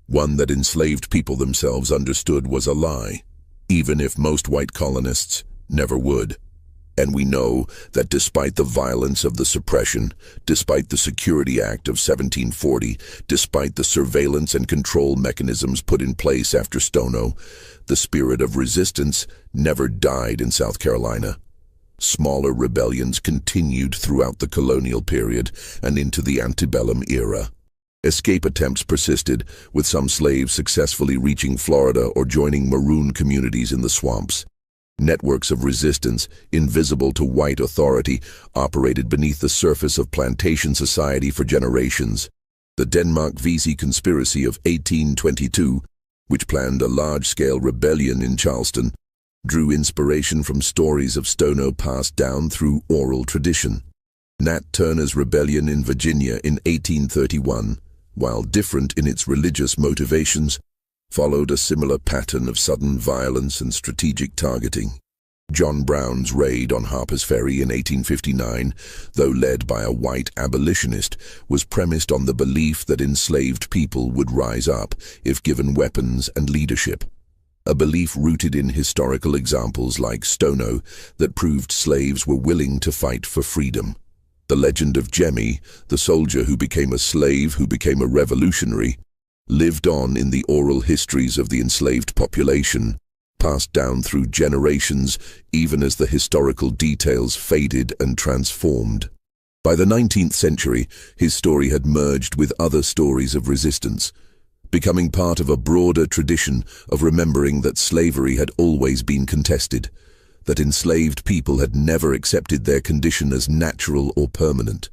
One that enslaved people themselves understood was a lie, even if most white colonists never would. And we know that despite the violence of the suppression, despite the Security Act of 1740, despite the surveillance and control mechanisms put in place after Stono, the spirit of resistance never died in South Carolina. Smaller rebellions continued throughout the colonial period and into the antebellum era. Escape attempts persisted, with some slaves successfully reaching Florida or joining maroon communities in the swamps. Networks of resistance, invisible to white authority, operated beneath the surface of plantation society for generations. The Denmark-Vesey Conspiracy of 1822, which planned a large-scale rebellion in Charleston, drew inspiration from stories of Stono passed down through oral tradition. Nat Turner's rebellion in Virginia in 1831, while different in its religious motivations, followed a similar pattern of sudden violence and strategic targeting. John Brown's raid on Harper's Ferry in 1859, though led by a white abolitionist, was premised on the belief that enslaved people would rise up if given weapons and leadership. A belief rooted in historical examples like Stono that proved slaves were willing to fight for freedom. The legend of Jemmy, the soldier who became a slave who became a revolutionary, lived on in the oral histories of the enslaved population, passed down through generations even as the historical details faded and transformed. By the 19th century, his story had merged with other stories of resistance, becoming part of a broader tradition of remembering that slavery had always been contested, that enslaved people had never accepted their condition as natural or permanent.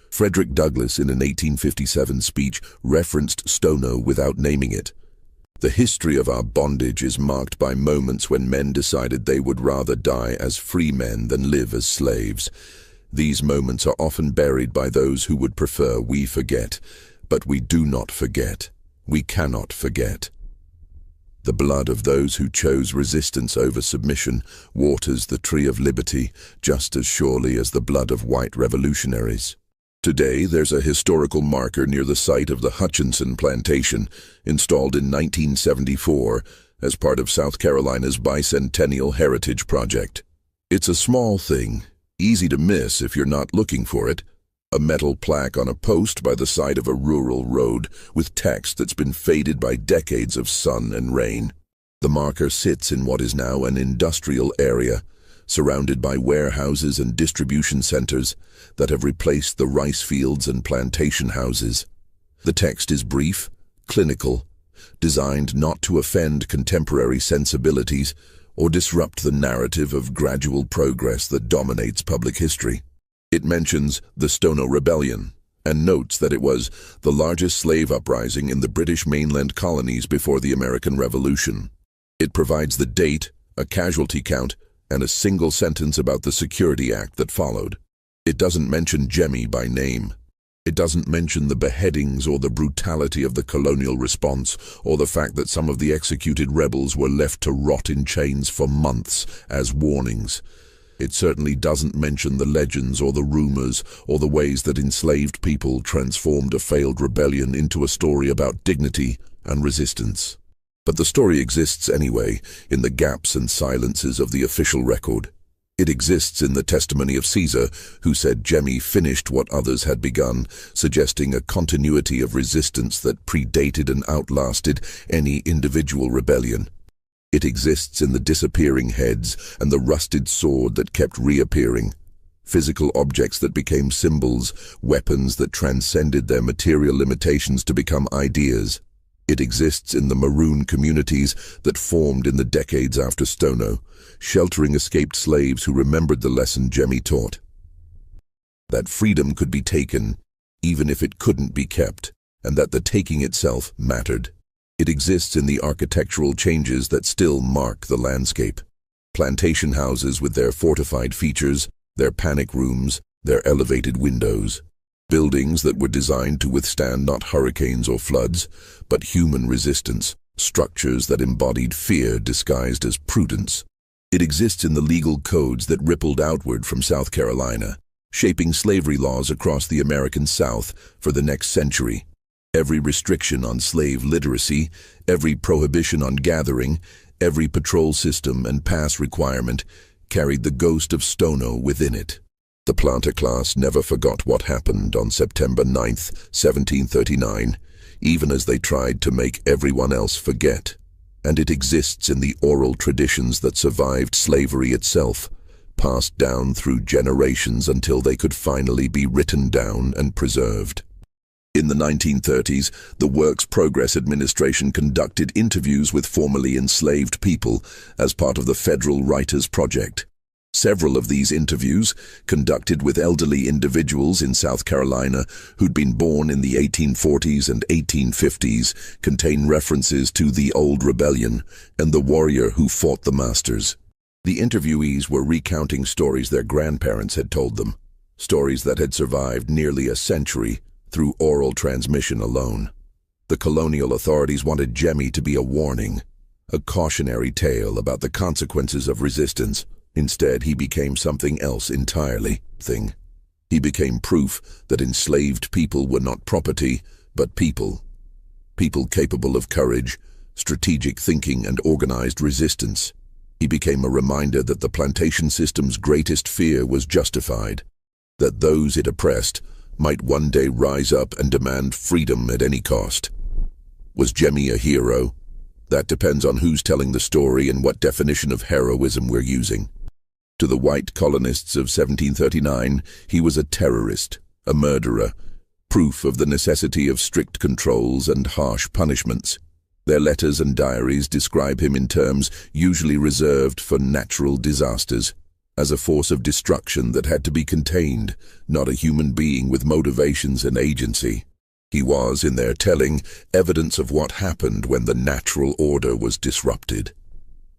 Frederick Douglass, in an 1857 speech, referenced Stono without naming it. The history of our bondage is marked by moments when men decided they would rather die as free men than live as slaves. These moments are often buried by those who would prefer we forget, but we do not forget. We cannot forget. The blood of those who chose resistance over submission waters the tree of liberty just as surely as the blood of white revolutionaries. Today, there's a historical marker near the site of the Hutchinson Plantation, installed in 1974 as part of South Carolina's Bicentennial Heritage Project. It's a small thing, easy to miss if you're not looking for it. A metal plaque on a post by the side of a rural road with text that's been faded by decades of sun and rain. The marker sits in what is now an industrial area, surrounded by warehouses and distribution centers that have replaced the rice fields and plantation houses. The text is brief, clinical, designed not to offend contemporary sensibilities or disrupt the narrative of gradual progress that dominates public history. It mentions the Stono Rebellion and notes that it was the largest slave uprising in the British mainland colonies before the American Revolution. It provides the date, a casualty count, and a single sentence about the Security Act that followed. It doesn't mention Jemmy by name. It doesn't mention the beheadings or the brutality of the colonial response or the fact that some of the executed rebels were left to rot in chains for months as warnings. It certainly doesn't mention the legends or the rumors or the ways that enslaved people transformed a failed rebellion into a story about dignity and resistance. But the story exists anyway, in the gaps and silences of the official record. It exists in the testimony of Caesar, who said Jemmy finished what others had begun, suggesting a continuity of resistance that predated and outlasted any individual rebellion. It exists in the disappearing heads and the rusted sword that kept reappearing, physical objects that became symbols, weapons that transcended their material limitations to become ideas. It exists in the maroon communities that formed in the decades after Stono, sheltering escaped slaves who remembered the lesson Jemmy taught. That freedom could be taken, even if it couldn't be kept, and that the taking itself mattered. It exists in the architectural changes that still mark the landscape. Plantation houses with their fortified features, their panic rooms, their elevated windows. Buildings that were designed to withstand not hurricanes or floods, but human resistance. Structures that embodied fear disguised as prudence. It exists in the legal codes that rippled outward from South Carolina, shaping slavery laws across the American South for the next century. Every restriction on slave literacy, every prohibition on gathering, every patrol system and pass requirement carried the ghost of Stono within it. The planter class never forgot what happened on September 9th, 1739, even as they tried to make everyone else forget. And it exists in the oral traditions that survived slavery itself, passed down through generations until they could finally be written down and preserved. In the 1930s, the Works Progress Administration conducted interviews with formerly enslaved people as part of the Federal Writers Project. Several of these interviews, conducted with elderly individuals in South Carolina who'd been born in the 1840s and 1850s, contain references to the Old Rebellion and the warrior who fought the masters. The interviewees were recounting stories their grandparents had told them, stories that had survived nearly a century through oral transmission alone. The colonial authorities wanted Jemmy to be a warning, a cautionary tale about the consequences of resistance. Instead, he became something else entirely. He became proof that enslaved people were not property, but people. People capable of courage, strategic thinking, and organized resistance. He became a reminder that the plantation system's greatest fear was justified, that those it oppressed might one day rise up and demand freedom at any cost. Was Jemmy a hero? That depends on who's telling the story and what definition of heroism we're using. To the white colonists of 1739, he was a terrorist, a murderer, proof of the necessity of strict controls and harsh punishments. Their letters and diaries describe him in terms usually reserved for natural disasters, as a force of destruction that had to be contained, not a human being with motivations and agency. He was, in their telling, evidence of what happened when the natural order was disrupted,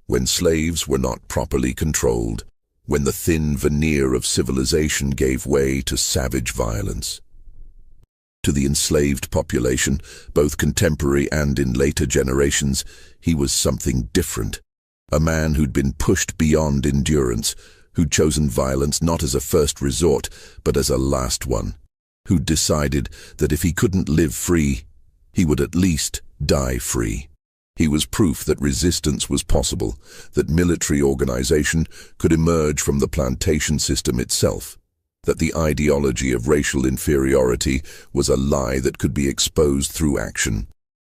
when slaves were not properly controlled, when the thin veneer of civilization gave way to savage violence. To the enslaved population, both contemporary and in later generations, he was something different. A man who'd been pushed beyond endurance, who'd chosen violence not as a first resort, but as a last one, who'd decided that if he couldn't live free, he would at least die free. He was proof that resistance was possible, that military organization could emerge from the plantation system itself, that the ideology of racial inferiority was a lie that could be exposed through action.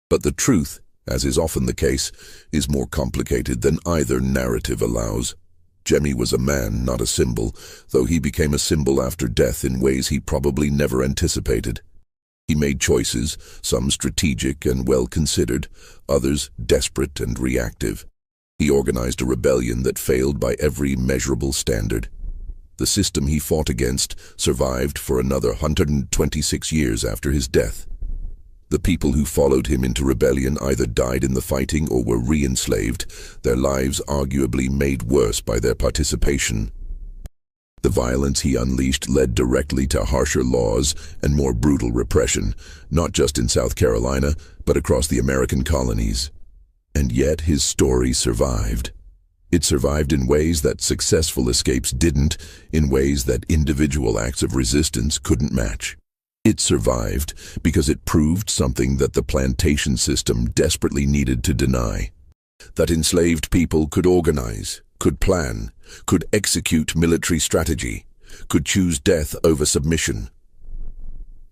But the truth, as is often the case, is more complicated than either narrative allows. Jemmy was a man, not a symbol, though he became a symbol after death in ways he probably never anticipated. He made choices, some strategic and well-considered, others desperate and reactive. He organized a rebellion that failed by every measurable standard. The system he fought against survived for another 126 years after his death. The people who followed him into rebellion either died in the fighting or were re-enslaved, their lives arguably made worse by their participation. The violence he unleashed led directly to harsher laws and more brutal repression, not just in South Carolina, but across the American colonies. And yet his story survived. It survived in ways that successful escapes didn't, in ways that individual acts of resistance couldn't match. It survived because it proved something that the plantation system desperately needed to deny: that enslaved people could organize, could plan, could execute military strategy, could choose death over submission.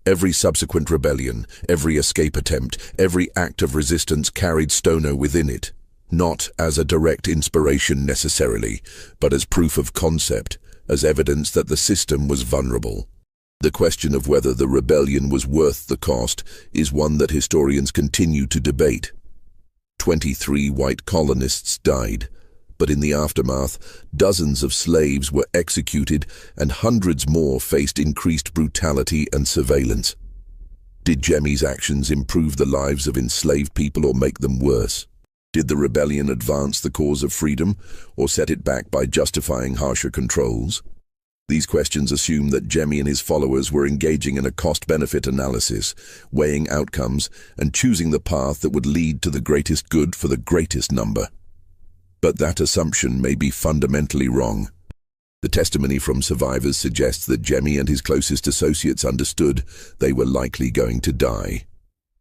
Every subsequent rebellion, every escape attempt, every act of resistance carried Stono within it, not as a direct inspiration necessarily, but as proof of concept, as evidence that the system was vulnerable. The question of whether the rebellion was worth the cost is one that historians continue to debate. 23 white colonists died, but in the aftermath, dozens of slaves were executed and hundreds more faced increased brutality and surveillance. Did Jemmy's actions improve the lives of enslaved people or make them worse? Did the rebellion advance the cause of freedom or set it back by justifying harsher controls? These questions assume that Jemmy and his followers were engaging in a cost-benefit analysis, weighing outcomes and choosing the path that would lead to the greatest good for the greatest number. But that assumption may be fundamentally wrong. The testimony from survivors suggests that Jemmy and his closest associates understood they were likely going to die.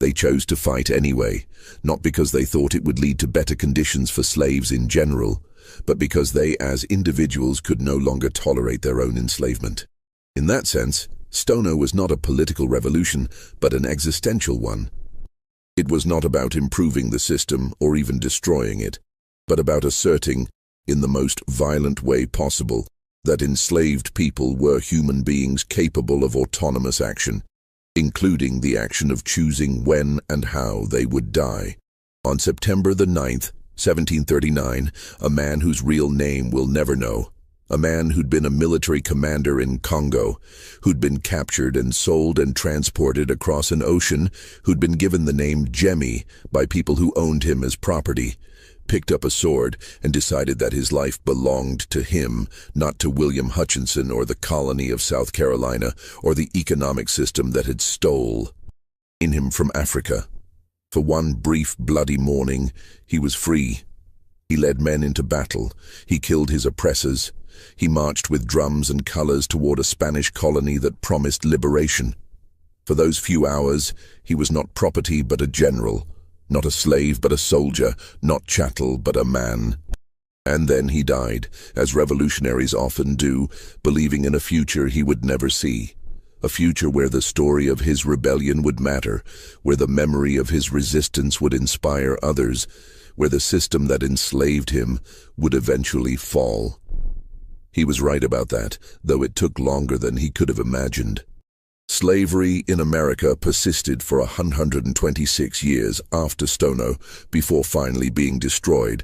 They chose to fight anyway, not because they thought it would lead to better conditions for slaves in general, but because they as individuals could no longer tolerate their own enslavement. In that sense, Stono was not a political revolution, but an existential one. It was not about improving the system or even destroying it, but about asserting, in the most violent way possible, that enslaved people were human beings capable of autonomous action, including the action of choosing when and how they would die. On September the 9th, 1739, a man whose real name we'll never know, a man who'd been a military commander in Congo, who'd been captured and sold and transported across an ocean, who'd been given the name Jemmy by people who owned him as property, picked up a sword and decided that his life belonged to him, not to William Hutchinson or the colony of South Carolina or the economic system that had stole in him from Africa. For one brief, bloody morning, he was free. He led men into battle. He killed his oppressors. He marched with drums and colors toward a Spanish colony that promised liberation. For those few hours, he was not property but a general, not a slave but a soldier, not chattel but a man. And then he died, as revolutionaries often do, believing in a future he would never see. A future where the story of his rebellion would matter, where the memory of his resistance would inspire others, where the system that enslaved him would eventually fall. He was right about that, though it took longer than he could have imagined. Slavery in America persisted for 126 years after Stono, before finally being destroyed,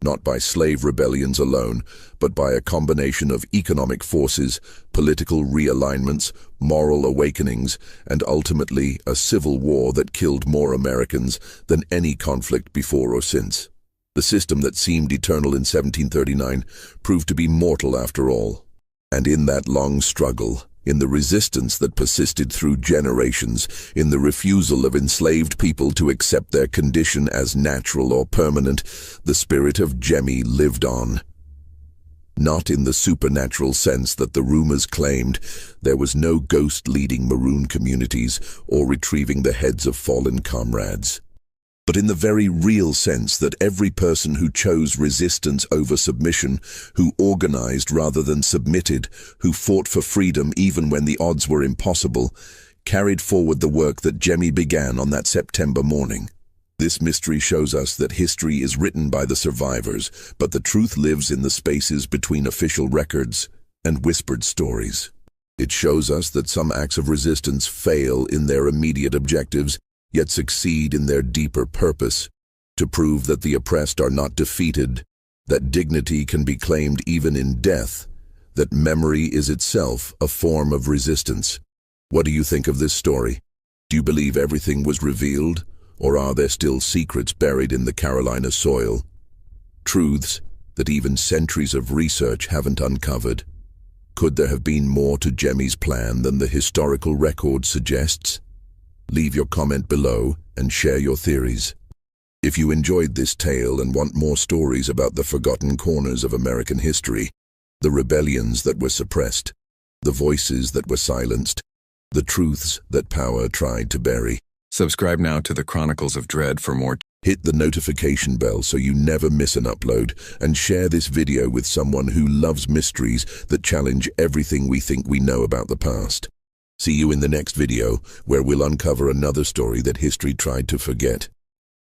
not by slave rebellions alone, but by a combination of economic forces, political realignments, moral awakenings, and ultimately a civil war that killed more Americans than any conflict before or since. The system that seemed eternal in 1739 proved to be mortal after all. And in that long struggle, in the resistance that persisted through generations, in the refusal of enslaved people to accept their condition as natural or permanent, the spirit of Jemmy lived on. Not in the supernatural sense that the rumors claimed. There was no ghost leading maroon communities or retrieving the heads of fallen comrades. But in the very real sense that every person who chose resistance over submission, who organized rather than submitted, who fought for freedom even when the odds were impossible, carried forward the work that Jemmy began on that September morning. This mystery shows us that history is written by the survivors, but the truth lives in the spaces between official records and whispered stories. It shows us that some acts of resistance fail in their immediate objectives, yet succeed in their deeper purpose, to prove that the oppressed are not defeated, that dignity can be claimed even in death, that memory is itself a form of resistance. What do you think of this story? Do you believe everything was revealed, or are there still secrets buried in the Carolina soil? Truths that even centuries of research haven't uncovered. Could there have been more to Jemmy's plan than the historical record suggests? Leave your comment below and share your theories. If you enjoyed this tale and want more stories about the forgotten corners of American history, the rebellions that were suppressed, the voices that were silenced, the truths that power tried to bury, Subscribe now to the Chronicles of Dread for more. hit the notification bell so you never miss an upload, and share this video with someone who loves mysteries that challenge everything we think we know about the past. See you in the next video, where we'll uncover another story that history tried to forget.